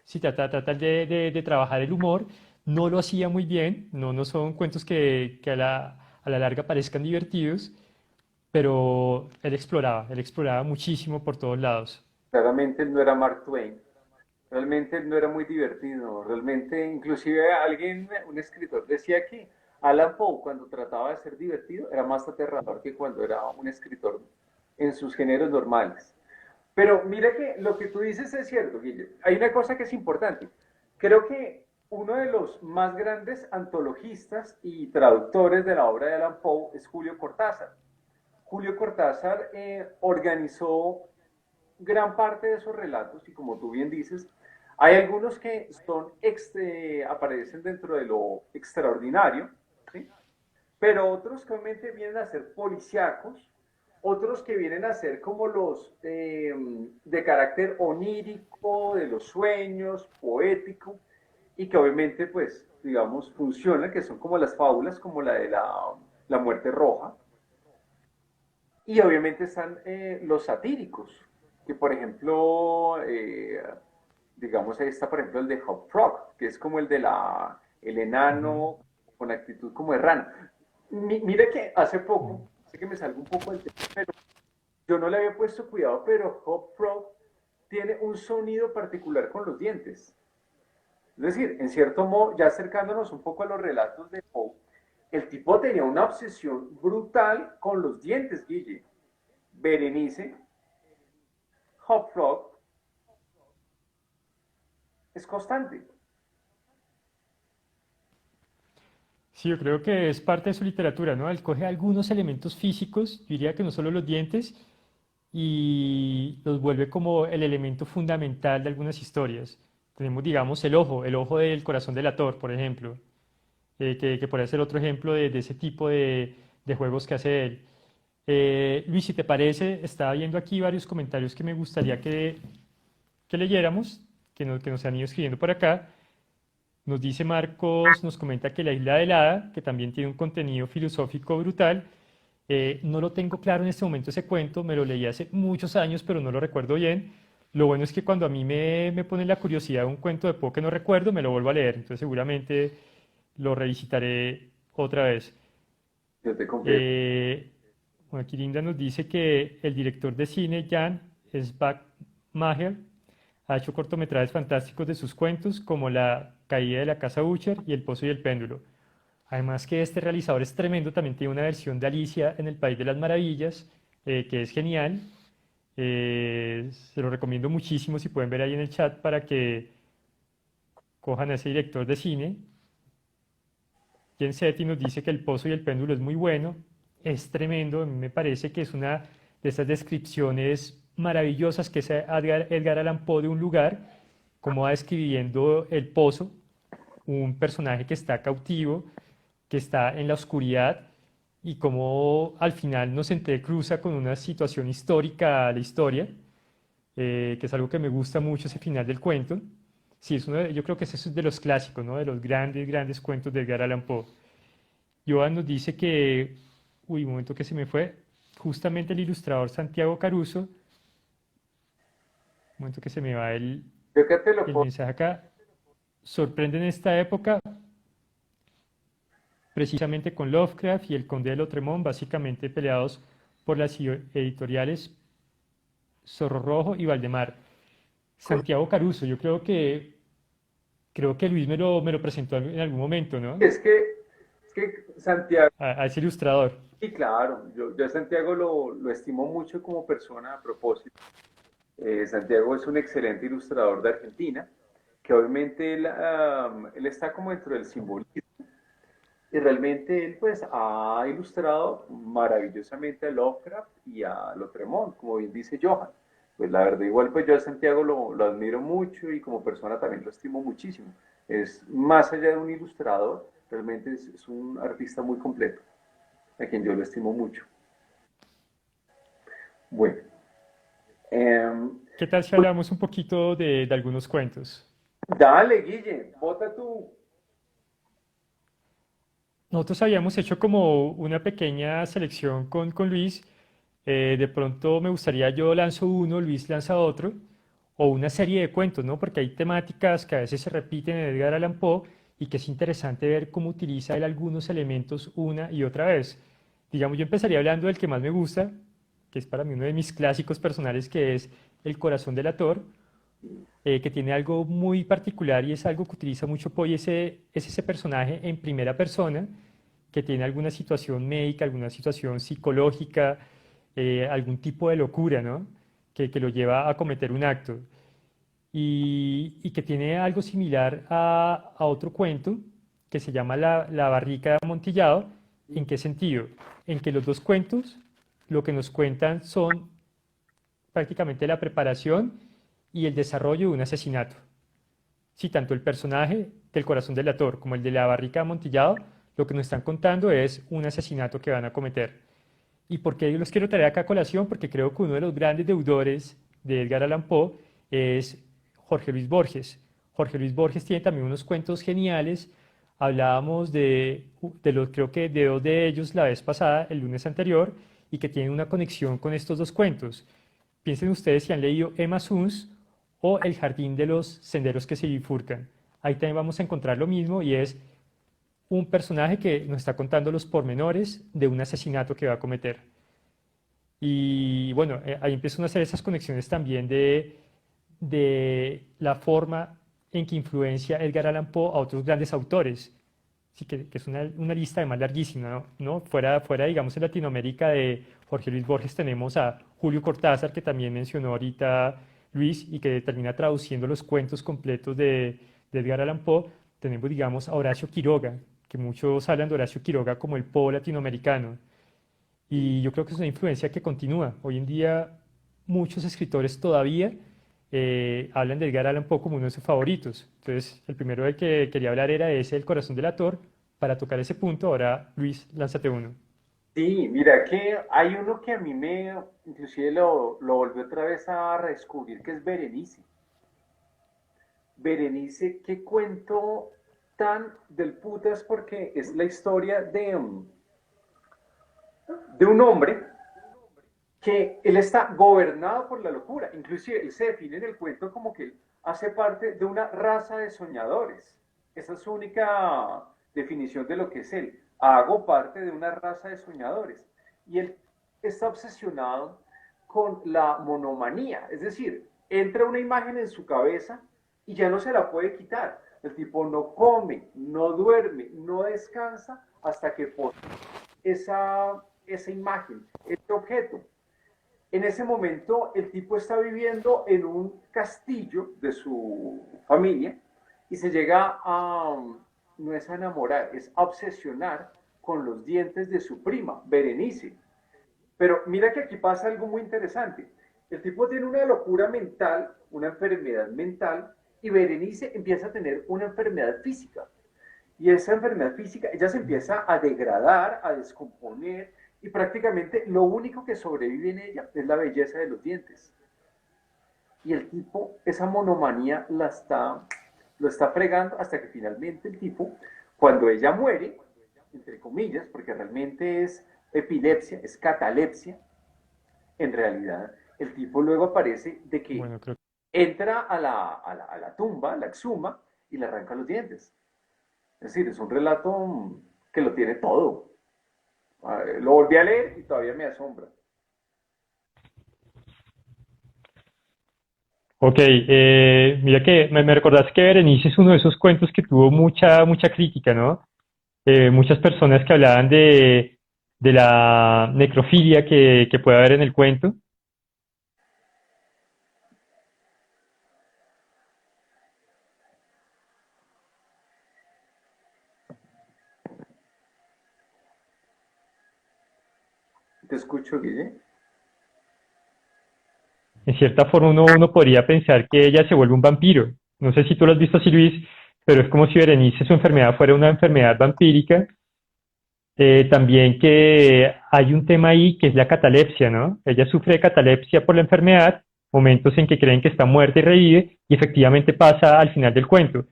Sí, tratan de trabajar el humor. No lo hacía muy bien, no son cuentos que a la larga parezcan divertidos, pero él exploraba muchísimo por todos lados. claramente él no era Mark Twain. Realmente él no era muy divertido. Realmente, inclusive alguien, un escritor, decía que Alan Poe, cuando trataba de ser divertido, era más aterrador que cuando era un escritor en sus géneros normales. Pero mira que lo que tú dices es cierto, Guille. Hay una cosa que es importante. Creo que uno de los más grandes antologistas y traductores de la obra de Alan Poe es Julio Cortázar. Julio Cortázar organizó gran parte de esos relatos y como tú bien dices, hay algunos que aparecen dentro de lo extraordinario, ¿sí? Pero otros que obviamente vienen a ser policíacos, otros que vienen a ser como los de carácter onírico, de los sueños, poético, y que obviamente, pues, digamos, funcionan, que son como las fábulas, como la de la muerte roja, y obviamente están los satíricos, que por ejemplo, digamos, ahí está por ejemplo el de Hop Frog, que es como el Ujú. enano con actitud como de rana. Mire que hace Mm. poco, sé que me salgo un poco del tema, pero yo no le había puesto cuidado, pero Hop Frog tiene un sonido particular con los dientes. Es decir, en cierto modo, ya acercándonos un poco a los relatos de Poe, el tipo tenía una obsesión brutal con los dientes, Guille. Berenice, Hop Frog, es constante. Sí, yo creo que es parte de su literatura, ¿no? Él coge algunos elementos físicos, yo diría que no solo los dientes, y los vuelve como el elemento fundamental de algunas historias. Tenemos, digamos, el ojo del corazón del ator, por ejemplo, que puede ser otro ejemplo de ese tipo de juegos que hace él. Luis, si te parece, estaba viendo aquí varios comentarios que me gustaría que leyéramos, que nos han ido escribiendo por acá. Nos dice Marcos, nos comenta que La Isla del Hada, que también tiene un contenido filosófico brutal. No lo tengo claro en este momento ese cuento, me lo leí hace muchos años, pero no lo recuerdo bien. Lo bueno es que cuando a mí me pone la curiosidad de un cuento de Poe que no recuerdo, me lo vuelvo a leer. Entonces seguramente lo revisitaré otra vez. Yo te confieso. Eh, bueno, aquí Linda nos dice que el director de cine, Jan Maher, ha hecho cortometrajes fantásticos de sus cuentos, como La caída de la casa Usher y El pozo y el péndulo. Además que este realizador es tremendo, también tiene una versión de Alicia en el País de las Maravillas, que es genial. Se lo recomiendo muchísimo si pueden ver ahí en el chat para que cojan a ese director de cine. Jen Setti nos dice que El pozo y el péndulo es muy bueno, es tremendo, a mí me parece que es una de esas descripciones maravillosas que hace Edgar Allan Poe de un lugar, como va describiendo el pozo, un personaje que está cautivo, que está en la oscuridad y cómo al final nos entrecruza con una situación histórica a la historia, que es algo que me gusta mucho ese final del cuento. Sí, yo creo que ese es de los clásicos, ¿no? De los grandes, grandes cuentos de Edgar Allan Poe. Joan nos dice que, uy, un momento que se me fue. justamente el ilustrador Santiago Caruso, un momento que se me va Yo que te lo el puedo. mensaje acá, sorprende en esta época precisamente con Lovecraft y el Conde de Lotremont, básicamente peleados por las editoriales Zorro Rojo y Valdemar. Santiago Caruso, yo creo que Luis me lo presentó en algún momento, ¿no? Es que Santiago, A ese ilustrador. y claro, yo a Santiago lo estimo mucho como persona a propósito. Santiago es un excelente ilustrador de Argentina, que obviamente él está como dentro del simbolismo. Y realmente él pues ha ilustrado maravillosamente a Lovecraft y a Lautréamont, como bien dice Johan. Pues la verdad, igual pues yo a Santiago lo admiro mucho y como persona también lo estimo muchísimo. Es más allá de un ilustrador, realmente es un artista muy completo, a quien yo lo estimo mucho. Bueno, eh, ¿Qué tal si hablamos un poquito de algunos cuentos? dale Guille, bota tú. Nosotros habíamos hecho como una pequeña selección con Luis. De pronto me gustaría yo lanzo uno, Luis lanza otro, o una serie de cuentos, ¿no? Porque hay temáticas que a veces se repiten en Edgar Allan Poe y que es interesante ver cómo utiliza él algunos elementos una y otra vez. Digamos, yo empezaría hablando del que más me gusta, que es para mí uno de mis clásicos personales, que es El corazón del Ator, que tiene algo muy particular y es algo que utiliza mucho Poe, y es ese personaje en primera persona que tiene alguna situación médica, alguna situación psicológica, algún tipo de locura, ¿no? Que lo lleva a cometer un acto. Y que tiene algo similar a otro cuento que se llama La barrica de amontillado. ¿En qué sentido? En que los dos cuentos lo que nos cuentan son prácticamente la preparación y el desarrollo de un asesinato. Sí, tanto el personaje del corazón del ator como el de la barrica de amontillado, lo que nos están contando es un asesinato que van a cometer. ¿Y por qué los quiero traer acá a colación? Porque creo que uno de los grandes deudores de Edgar Allan Poe es Jorge Luis Borges. Jorge Luis Borges tiene también unos cuentos geniales. Hablábamos de los, creo que de dos de ellos la vez pasada, el lunes anterior, y que tienen una conexión con estos dos cuentos. Piensen ustedes si han leído Emma Suns o El jardín de los senderos que se bifurcan. Ahí también vamos a encontrar lo mismo y es un personaje que nos está contando los pormenores de un asesinato que va a cometer. Y bueno, ahí empiezan a hacer esas conexiones también de la forma en que influencia Edgar Allan Poe a otros grandes autores. Sí, que es una lista además larguísima, ¿no? ¿No? Fuera, digamos, en Latinoamérica de Jorge Luis Borges tenemos a Julio Cortázar, que también mencionó ahorita Luis, y que termina traduciendo los cuentos completos de Edgar Allan Poe. Tenemos, digamos, a Horacio Quiroga, que muchos hablan de Horacio Quiroga como el Poe latinoamericano. Y yo creo que es una influencia que continúa. Hoy en día muchos escritores todavía hablan de Edgar Allan Poe como uno de sus favoritos. Entonces, el primero del que quería hablar era ese, El corazón del ator. Para tocar ese punto, ahora Luis, lánzate uno. Sí, mira que hay uno que a mí inclusive lo volvió otra vez a redescubrir, que es Berenice. Berenice, qué cuento tan del putas porque es la historia de un hombre que él está gobernado por la locura. Inclusive él se define en el cuento como que él hace parte de una raza de soñadores. Esa es su única definición de lo que es él. Hago parte de una raza de soñadores. Y él está obsesionado con la monomanía. Es decir, entra una imagen en su cabeza y ya no se la puede quitar. El tipo no come, no duerme, no descansa hasta que posee esa imagen, ese objeto. En ese momento el tipo está viviendo en un castillo de su familia y se llega no es a enamorar, es a obsesionar con los dientes de su prima, Berenice. Pero mira que aquí pasa algo muy interesante. El tipo tiene una locura mental, una enfermedad mental, y Berenice empieza a tener una enfermedad física. Y esa enfermedad física, ella se empieza a degradar, a descomponer, y prácticamente lo único que sobrevive en ella es la belleza de los dientes. Y el tipo, esa monomanía lo está fregando hasta que finalmente el tipo, cuando ella muere, entre comillas, porque realmente es epilepsia, es catalepsia, en realidad el tipo luego aparece de que Bueno, creo entra a la tumba, la exhuma y le arranca los dientes. Es decir, es un relato que lo tiene todo. Lo volví a leer y todavía me asombra. Ok, mira que me recordaste que Berenice es uno de esos cuentos que tuvo mucha crítica, ¿no? Muchas personas que hablaban de la necrofilia que puede haber en el cuento. Te escucho, Guille. En cierta forma uno podría pensar que ella se vuelve un vampiro. No sé si tú lo has visto así, Luis, pero es como si Berenice su enfermedad fuera una enfermedad vampírica. También que hay un tema ahí que es la catalepsia, ¿no? Ella sufre de catalepsia por la enfermedad, momentos en que creen que está muerta y revive, y efectivamente pasa al final del cuento.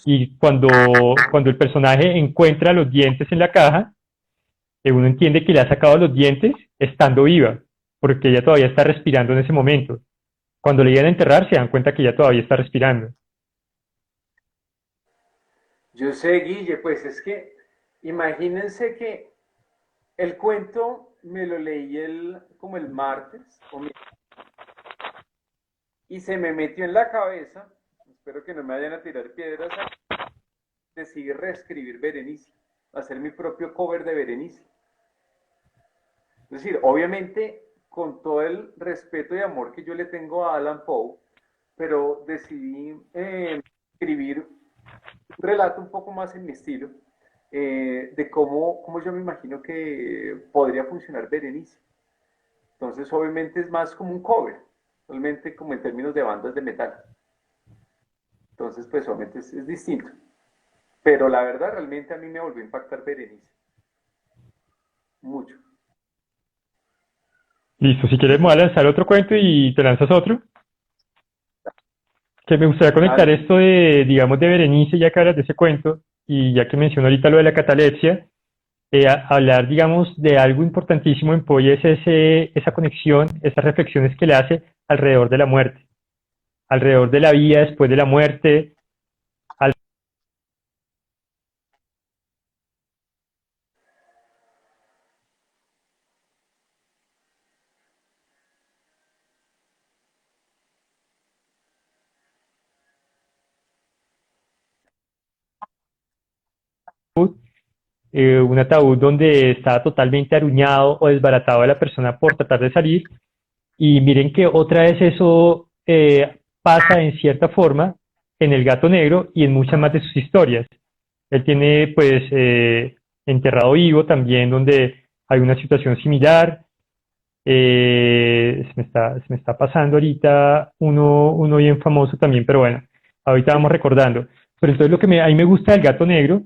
Y cuando el personaje encuentra los dientes en la caja, uno entiende que le ha sacado los dientes estando viva, porque ella todavía está respirando en ese momento. Cuando le iban a enterrar se dan cuenta que ella todavía está respirando. Yo sé, Guille, pues es que imagínense que el cuento me lo leí como el martes y se me metió en la cabeza, espero que no me vayan a tirar piedras, decidí reescribir Berenice, hacer mi propio cover de Berenice. Es decir, obviamente con todo el respeto y amor que yo le tengo a Alan Poe, pero decidí escribir un relato un poco más en mi estilo, de cómo yo me imagino que podría funcionar Berenice. Entonces, obviamente es más como un cover, realmente como en términos de bandas de metal. Entonces, pues obviamente es distinto. Pero la verdad, realmente a mí me volvió a impactar Berenice. Mucho. Listo, si quieres me voy a lanzar otro cuento y te lanzas otro. Que me gustaría conectar Dale. esto de, digamos, de Berenice, ya que hablas de ese cuento, y ya que menciono ahorita lo de la catalepsia, hablar, digamos, de algo importantísimo en Poe es esa conexión, esas reflexiones que le hace alrededor de la muerte, alrededor de la vida después de la muerte, un ataúd donde está totalmente aruñado o desbaratado de la persona por tratar de salir. Y miren que otra vez eso pasa en cierta forma en El Gato Negro y en muchas más de sus historias. Él tiene pues Enterrado Vivo también donde hay una situación similar. Se me está pasando ahorita uno bien famoso también, pero bueno, ahorita vamos recordando. Pero entonces lo que a mí me gusta del gato negro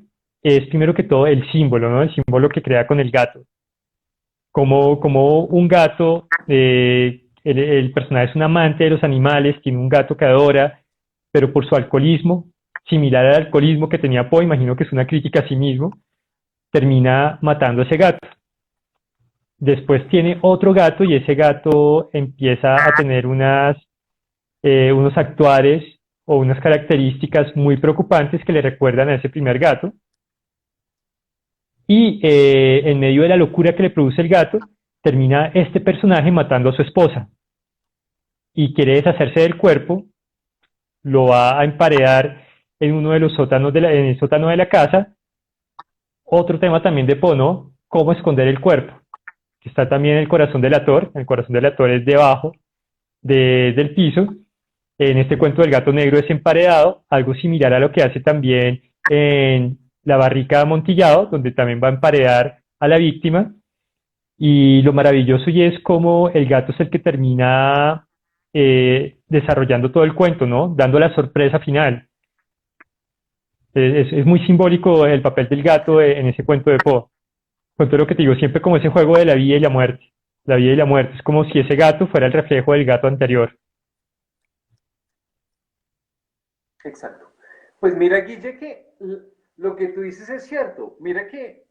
es primero que todo el símbolo, ¿no? El símbolo que crea con el gato. Como un gato, el personaje es un amante de los animales, tiene un gato que adora, pero por su alcoholismo, similar al alcoholismo que tenía Poe, imagino que es una crítica a sí mismo, termina matando a ese gato. Después tiene otro gato y ese gato empieza a tener unos actuares o unas características muy preocupantes que le recuerdan a ese primer gato. Y en medio de la locura que le produce el gato, termina este personaje matando a su esposa y quiere deshacerse del cuerpo, lo va a emparedar en uno de los sótanos en el sótano de la casa. Otro tema también de Pono, cómo esconder el cuerpo, que está también el corazón del actor. El corazón del actor es debajo del piso. En este cuento del gato negro es emparedado, algo similar a lo que hace también en La barrica de Amontillado, donde también va a emparedar a la víctima. Y lo maravilloso y es como el gato es el que termina desarrollando todo el cuento, ¿no? Dando la sorpresa final. Es muy simbólico el papel del gato en ese cuento de Poe. Cuento lo que te digo, siempre como ese juego de la vida y la muerte. La vida y la muerte. Es como si ese gato fuera el reflejo del gato anterior. Exacto. Pues mira, Guille, que lo que tú dices es cierto. Mira que,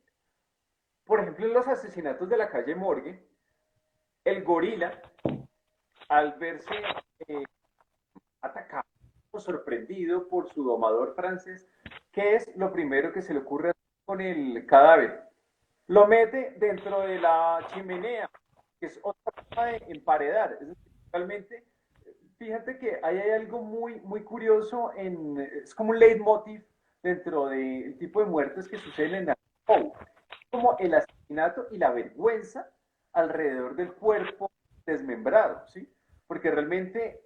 por ejemplo, en los asesinatos de la calle Morgue, El gorila, al verse eh, atacado o sorprendido por su domador francés, ¿qué es lo primero que se le ocurre hacer con el cadáver? Lo mete dentro de la chimenea, que es otra forma de emparedar. Es decir, realmente, fíjate que ahí hay algo muy curioso, es como un leitmotiv dentro del tipo de muertes que suceden en Poe, como el asesinato y la vergüenza alrededor del cuerpo desmembrado, ¿sí? Porque realmente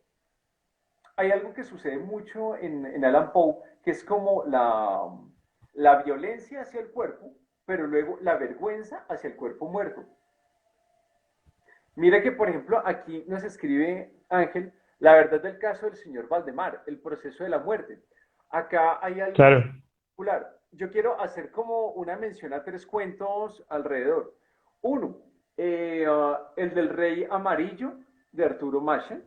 hay algo que sucede mucho en Alan Poe, que es como la violencia hacia el cuerpo, pero luego la vergüenza hacia el cuerpo muerto. Mira que, por ejemplo, aquí nos escribe Ángel la verdad del caso del señor Valdemar, el proceso de la muerte. Acá hay algo muy Claro, particular. Yo quiero hacer como una mención a tres cuentos alrededor. Uno, el del rey amarillo de Arturo Machen.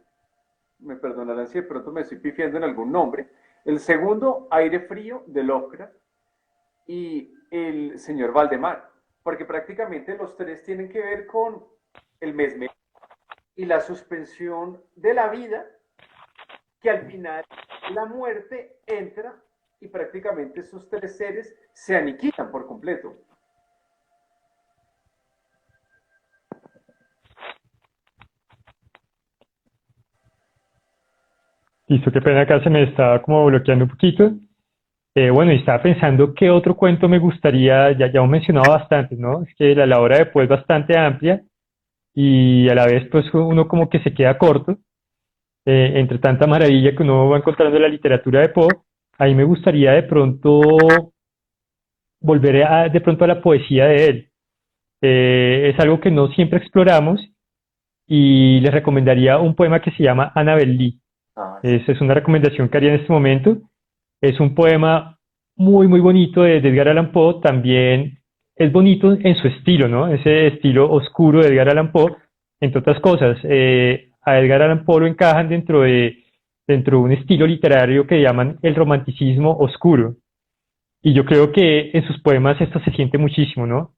Me perdonarán si de pronto me estoy pifiando en algún nombre. El segundo, Aire Frío de Lovecraft. Y el señor Valdemar. Porque prácticamente los tres tienen que ver con el mesmer y la suspensión de la vida, que al final la muerte entra y prácticamente esos tres seres se aniquilan por completo. listo, qué pena, acá se me estaba como bloqueando un poquito. Bueno, y estaba pensando qué otro cuento me gustaría, ya hemos mencionado bastante, ¿no? Es que la obra de Poe es bastante amplia y a la vez pues uno como que se queda corto entre tanta maravilla que uno va encontrando en la literatura de Poe. A mí me gustaría de pronto volver de pronto a la poesía de él. Es algo que no siempre exploramos y les recomendaría un poema que se llama Annabel Lee. Ah, sí. Esa es una recomendación que haría en este momento. Es un poema muy bonito de Edgar Allan Poe. También es bonito en su estilo, ¿no? Ese estilo oscuro de Edgar Allan Poe, entre otras cosas. A Edgar Allan Poe lo encajan dentro de un estilo literario que llaman el romanticismo oscuro. Y yo creo que en sus poemas esto se siente muchísimo, ¿no?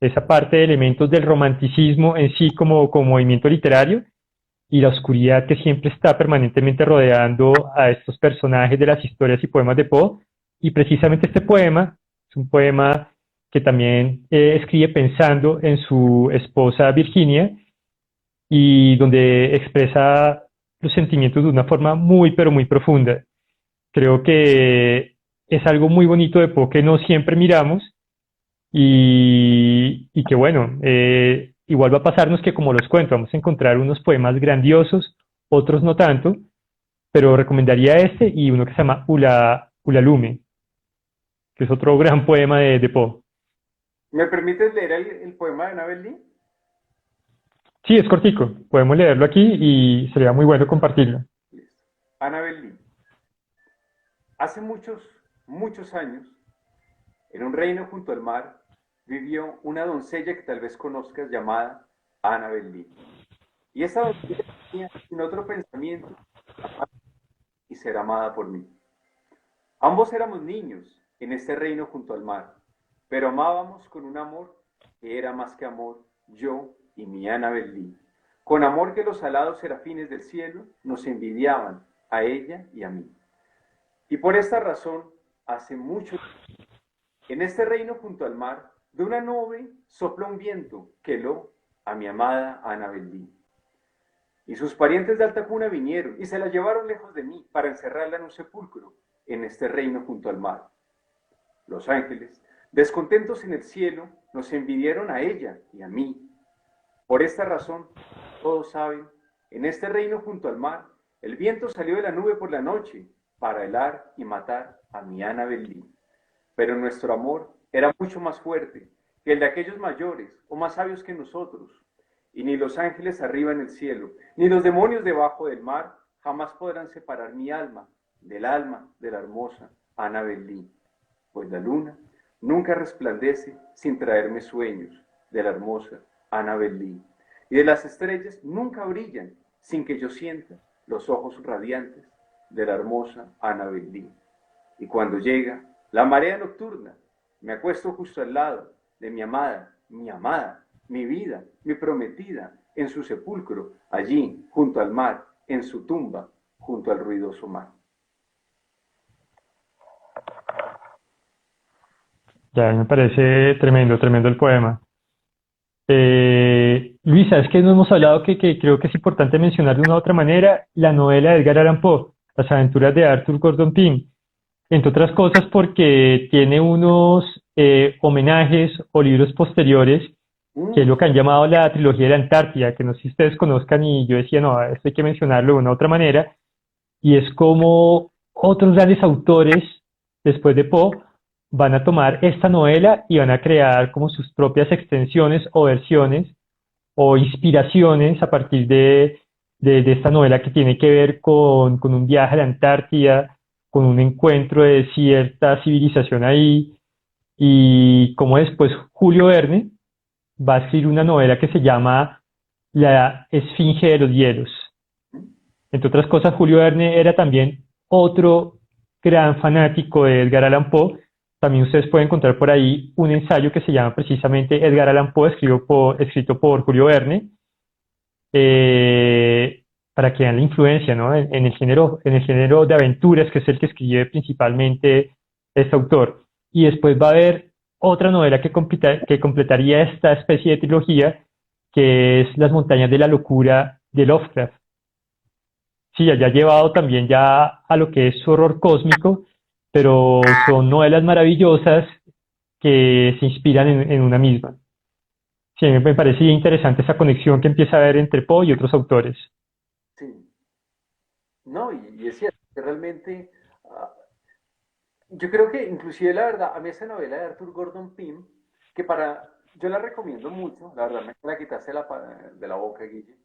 Esa parte de elementos del romanticismo en sí como movimiento literario y la oscuridad que siempre está permanentemente rodeando a estos personajes de las historias y poemas de Poe. Y precisamente este poema es un poema que también escribe pensando en su esposa Virginia y donde expresa los sentimientos de una forma pero muy profunda. Creo que es algo muy bonito de Poe que no siempre miramos y que bueno, igual va a pasarnos que como los cuento, vamos a encontrar unos poemas grandiosos, otros no tanto, pero recomendaría este y uno que se llama Ulalume, que es otro gran poema de Poe. ¿Me permites leer el poema de Annabel Lee? Sí, es cortico, podemos leerlo aquí y sería muy bueno compartirlo. Listo. Annabel Lee. Hace muchos años, en un reino junto al mar, vivió una doncella que tal vez conozcas llamada Annabel Lee. Y esa doncella tenía sin otro pensamiento y ser amada por mí. Ambos éramos niños en este reino junto al mar, pero amábamos con un amor que era más que amor, yo y mi Annabel Lee. Con amor que los alados serafines del cielo nos envidiaban a ella y a mí. Y por esta razón, hace mucho en este reino junto al mar, de una nube sopla un viento que heló a mi amada Annabel Lee. Y sus parientes de alta cuna vinieron y se la llevaron lejos de mí para encerrarla en un sepulcro en este reino junto al mar. Los ángeles, descontentos en el cielo, nos envidiaron a ella y a mí. Por esta razón, todos saben, en este reino junto al mar, el viento salió de la nube por la noche para helar y matar a mi Annabel Lee. Pero nuestro amor era mucho más fuerte que el de aquellos mayores o más sabios que nosotros. Y ni los ángeles arriba en el cielo, ni los demonios debajo del mar, jamás podrán separar mi alma de la hermosa Annabel Lee. Pues la luna nunca resplandece sin traerme sueños de la hermosa Annabel Lee. Y de las estrellas nunca brillan sin que yo sienta los ojos radiantes de la hermosa Annabel Lee. Y cuando llega la marea nocturna, me acuesto justo al lado de mi amada, mi vida, mi prometida, en su sepulcro, allí, junto al mar, en su tumba, junto al ruidoso mar. Ya me parece tremendo, tremendo el poema. Luisa, es que no hemos hablado que creo que es importante mencionar de una u otra manera la novela de Edgar Allan Poe, Las aventuras de Arthur Gordon Pym, entre otras cosas porque tiene unos homenajes o libros posteriores, que es Mm, lo que han llamado la trilogía de la Antártida, que no sé si ustedes conozcan y yo decía, no, esto hay que mencionarlo de una u otra manera, y es como otros grandes autores, después de Poe, van a tomar esta novela y van a crear como sus propias extensiones o versiones o inspiraciones a partir de esta novela que tiene que ver con un viaje a la Antártida, con un encuentro de cierta civilización ahí, y como después Julio Verne va a escribir una novela que se llama La Esfinge de los Hielos. Entre otras cosas, Julio Verne era también otro gran fanático de Edgar Allan Poe. También ustedes pueden encontrar por ahí un ensayo que se llama precisamente Edgar Allan Poe, escrito por Julio Verne, eh, para que vean la influencia, ¿no? En el género de aventuras, que es el que escribe principalmente este autor. Y después va a haber otra novela que completaría esta especie de trilogía, que es Las montañas de la locura de Lovecraft. Sí, ya ha llevado también ya a lo que es horror cósmico, pero son novelas maravillosas que se inspiran en una misma. Sí, me parece interesante esa conexión que empieza a haber entre Poe y otros autores. sí, no, y es cierto, que realmente, ah, yo creo que inclusive la verdad, a mí esa novela de Arthur Gordon Pym, que yo la recomiendo mucho, la verdad me la quitaste de la boca, Guille,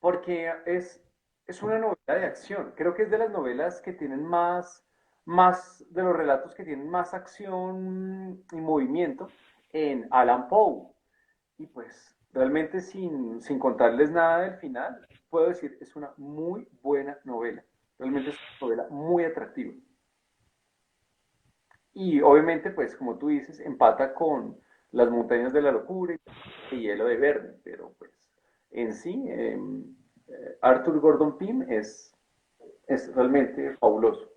porque es una novela de acción. Creo que es de las novelas que tienen más de los relatos que tienen más acción y movimiento en Allan Poe. Y pues realmente sin contarles nada del final, puedo decir, es una muy buena novela. Realmente es una novela muy atractiva. Y obviamente, pues como tú dices, empata con Las montañas de la locura y Hielo de Verde, pero pues en sí, Arthur Gordon Pym es realmente fabuloso.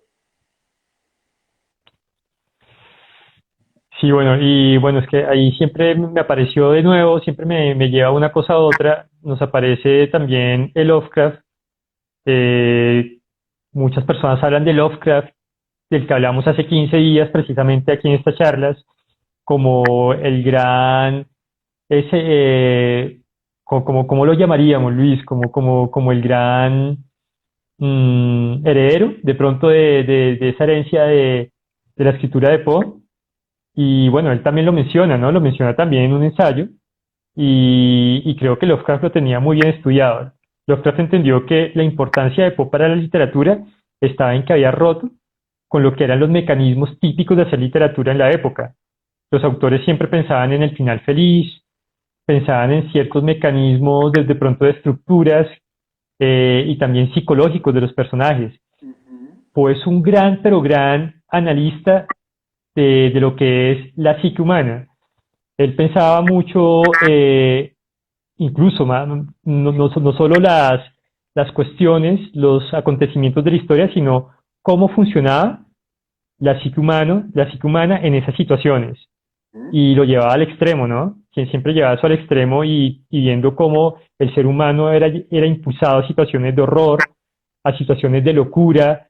Sí, bueno, y bueno, es que ahí siempre me apareció de nuevo, siempre me lleva una cosa a otra. Nos aparece también el Lovecraft. eh, Muchas personas hablan de Lovecraft, del que hablamos hace 15 días precisamente aquí en estas charlas, como el gran, ese, ¿cómo lo llamaríamos, Luis? Como el gran heredero de pronto de esa herencia de la escritura de Poe. Y bueno, él también lo menciona, ¿no? Lo menciona también en un ensayo y creo que Lovecraft lo tenía muy bien estudiado. Lovecraft entendió que la importancia de Poe para la literatura estaba en que había roto con lo que eran los mecanismos típicos de hacer literatura en la época. Los autores siempre pensaban en el final feliz, pensaban en ciertos mecanismos desde pronto de estructuras y también psicológicos de los personajes. Ujú. Poe es un gran, pero gran analista de lo que es la psique humana. Él pensaba mucho, incluso no solo las cuestiones, los acontecimientos de la historia, sino cómo funcionaba la psique humana en esas situaciones. Ujú. Y lo llevaba al extremo, ¿no? Quien siempre llevaba eso al extremo y viendo cómo el ser humano era impulsado a situaciones de horror, a situaciones de locura,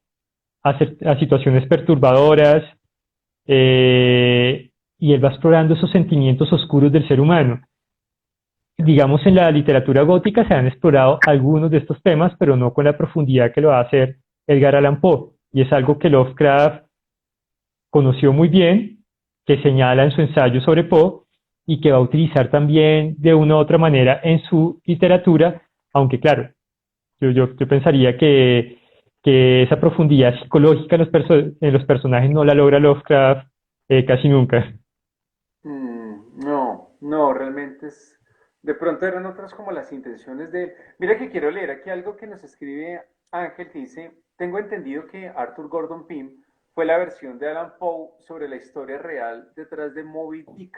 a situaciones perturbadoras, y él va explorando esos sentimientos oscuros del ser humano. Digamos, en la literatura gótica se han explorado algunos de estos temas, pero no con la profundidad que lo va a hacer Edgar Allan Poe. Y es algo que Lovecraft conoció muy bien, que señala en su ensayo sobre Poe y que va a utilizar también de una u otra manera en su literatura, aunque claro, yo pensaría que esa profundidad psicológica en los personajes no la logra Lovecraft casi nunca. No, no, realmente es. De pronto eran otras como las intenciones de él. Mira que quiero leer aquí algo que nos escribe Ángel que dice: Tengo entendido que Arthur Gordon Pym fue la versión de Alan Poe sobre la historia real detrás de Moby Dick.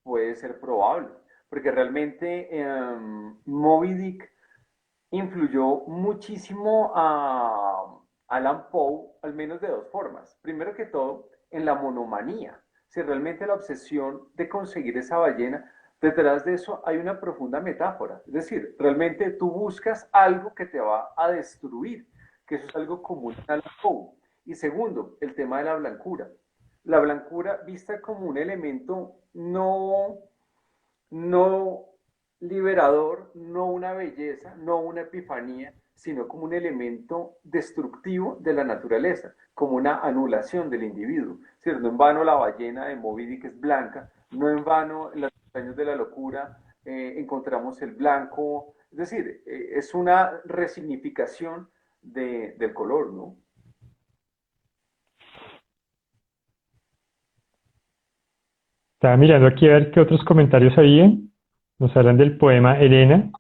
Puede ser probable. porque realmente Moby Dick influyó muchísimo a Alan Poe, al menos de dos formas. Primero que todo, en la monomanía. Si realmente la obsesión de conseguir esa ballena, detrás de eso hay una profunda metáfora. Es decir, realmente tú buscas algo que te va a destruir, que eso es algo común en Alan Poe. Y segundo, el tema de la blancura. La blancura vista como un elemento no liberador, no una belleza, no una epifanía, sino como un elemento destructivo de la naturaleza, como una anulación del individuo. ¿Cierto? No en vano la ballena de Moby Dick es blanca, no en vano en los años de la locura encontramos el blanco, es decir, es una resignificación del color, ¿no? Estaba mirando aquí a ver qué otros comentarios había. Nos hablan del poema Elena.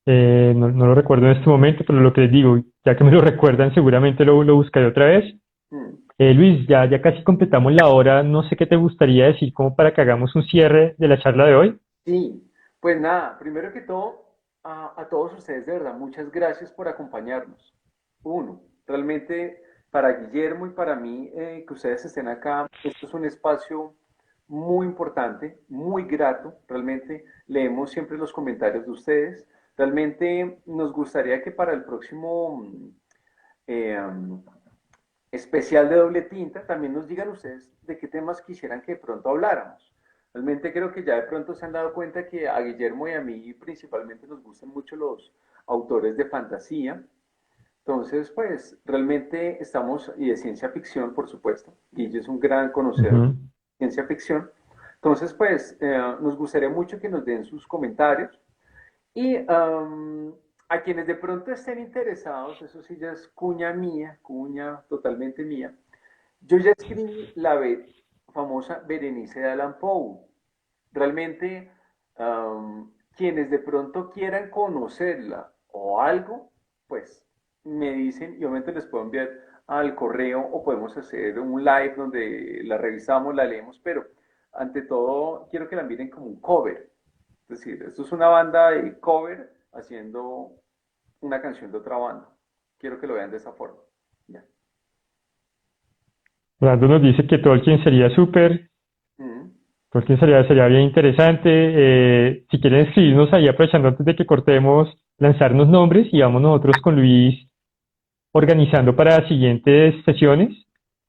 No lo recuerdo en este momento, pero lo que les digo, ya que me lo recuerdan, seguramente lo buscaré otra vez. Mm. Luis, ya casi completamos la hora. No sé qué te gustaría decir como para que hagamos un cierre de la charla de hoy. Sí, pues nada, primero que todo, a todos ustedes de verdad, muchas gracias por acompañarnos. Uno, realmente para Guillermo y para mí, que ustedes estén acá, esto es un espacio muy importante, muy grato, realmente leemos siempre los comentarios de ustedes. Realmente nos gustaría que para el próximo eh, especial de doble tinta, también nos digan ustedes de qué temas quisieran que de pronto habláramos. Realmente creo que ya de pronto se han dado cuenta que a Guillermo y a mí principalmente nos gustan mucho los autores de fantasía. Entonces, pues realmente estamos, y de ciencia ficción, por supuesto. Guille es un gran conocedor Ujú. de ciencia ficción. Entonces, pues nos gustaría mucho que nos den sus comentarios. Y a quienes de pronto estén interesados, eso sí ya es cuña mía, cuña totalmente mía, yo ya escribí la famosa Berenice de Allan Poe. Realmente, quienes de pronto quieran conocerla o algo, pues me dicen y obviamente les puedo enviar al correo o podemos hacer un live donde la revisamos, la leemos, pero ante todo quiero que la miren como un cover. Es decir, esto es una banda de cover haciendo una canción de otra banda. Quiero que lo vean de esa forma. Ya. Brando nos dice que Tolkien sería súper. Mm. Tolkien sería bien interesante. Si quieren escribirnos ahí, aprovechando antes de que cortemos, lanzarnos nombres y vamos nosotros con Luis organizando para siguientes sesiones.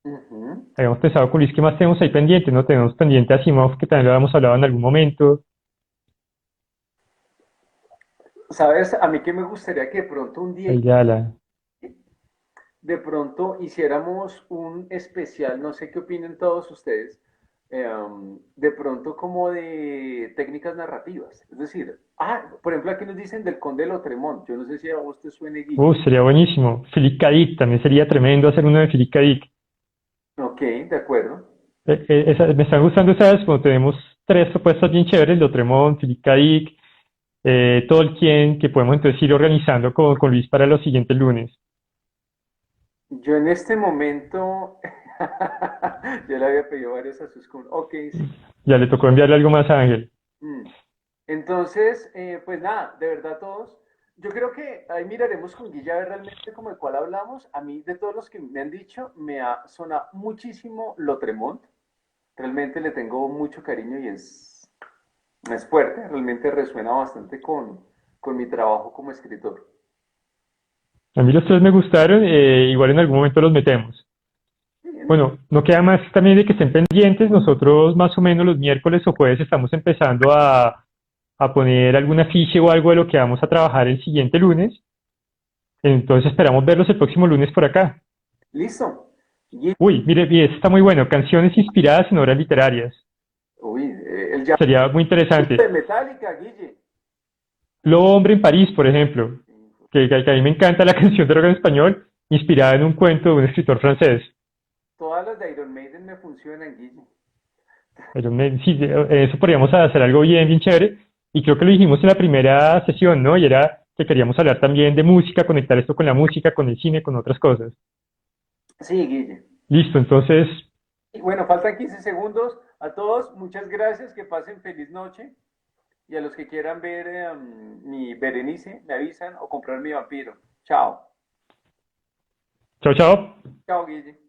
Ujú. Habíamos pensado con Luis qué más tenemos ahí pendiente, ¿no? Tenemos pendiente a Asimov, que también lo habíamos hablado en algún momento. ¿Sabes? A mí que me gustaría que de pronto un día Ahí ya la... de pronto hiciéramos un especial, no sé qué opinen todos ustedes, de pronto como de técnicas narrativas. Es decir, por ejemplo, aquí nos dicen del Conde de Lotremont. Yo no sé si a vos te suene Guille. Sería buenísimo. Philip K. Dick, también sería tremendo hacer uno de Philip K. Dick. Ok, de acuerdo. Me están gustando esas, como tenemos tres propuestas bien chéveres, Lautremont, Philip K. Dick, Tolkien, que podemos entonces ir organizando con Luis para los siguientes lunes. Yo en este momento, yo le había pedido varios a sus... Ok, sí. Ya le tocó enviarle algo más a Ángel. Mm. Entonces, pues nada, de verdad todos. Yo creo que ahí miraremos con Guilla a ver realmente como de cuál hablamos. A mí, de todos los que me han dicho, me ha sonado muchísimo Lotremont. Realmente le tengo mucho cariño y es fuerte, realmente resuena bastante con mi trabajo como escritor. A mí los tres me gustaron, igual en algún momento los metemos. Bien. Bueno, no queda más también de que estén pendientes. Nosotros más o menos los miércoles o jueves estamos empezando a poner algún afiche o algo de lo que vamos a trabajar el siguiente lunes. Entonces esperamos verlos el próximo lunes por acá. Listo. Gui- Uy, mire, este está muy bueno. Canciones inspiradas en obras literarias. Uy, el llamado Sería muy interesante. de Metallica, Guille. Lobo Hombre en París, por ejemplo, que a mí me encanta la canción de rock en español, inspirada en un cuento de un escritor francés. Todas las de Iron Maiden me funcionan, Guille. Pero sí, eso podríamos hacer algo bien chévere. Y creo que lo dijimos en la primera sesión, ¿no? Y era que queríamos hablar también de música, conectar esto con la música, con el cine, con otras cosas. Sí, Guille. Listo, entonces, Y bueno, faltan 15 segundos. A todos, muchas gracias. Que pasen feliz noche. Y a los que quieran ver mi Berenice, me avisan o comprar mi vampiro. Chao. Chao, chao. Chao, Guille.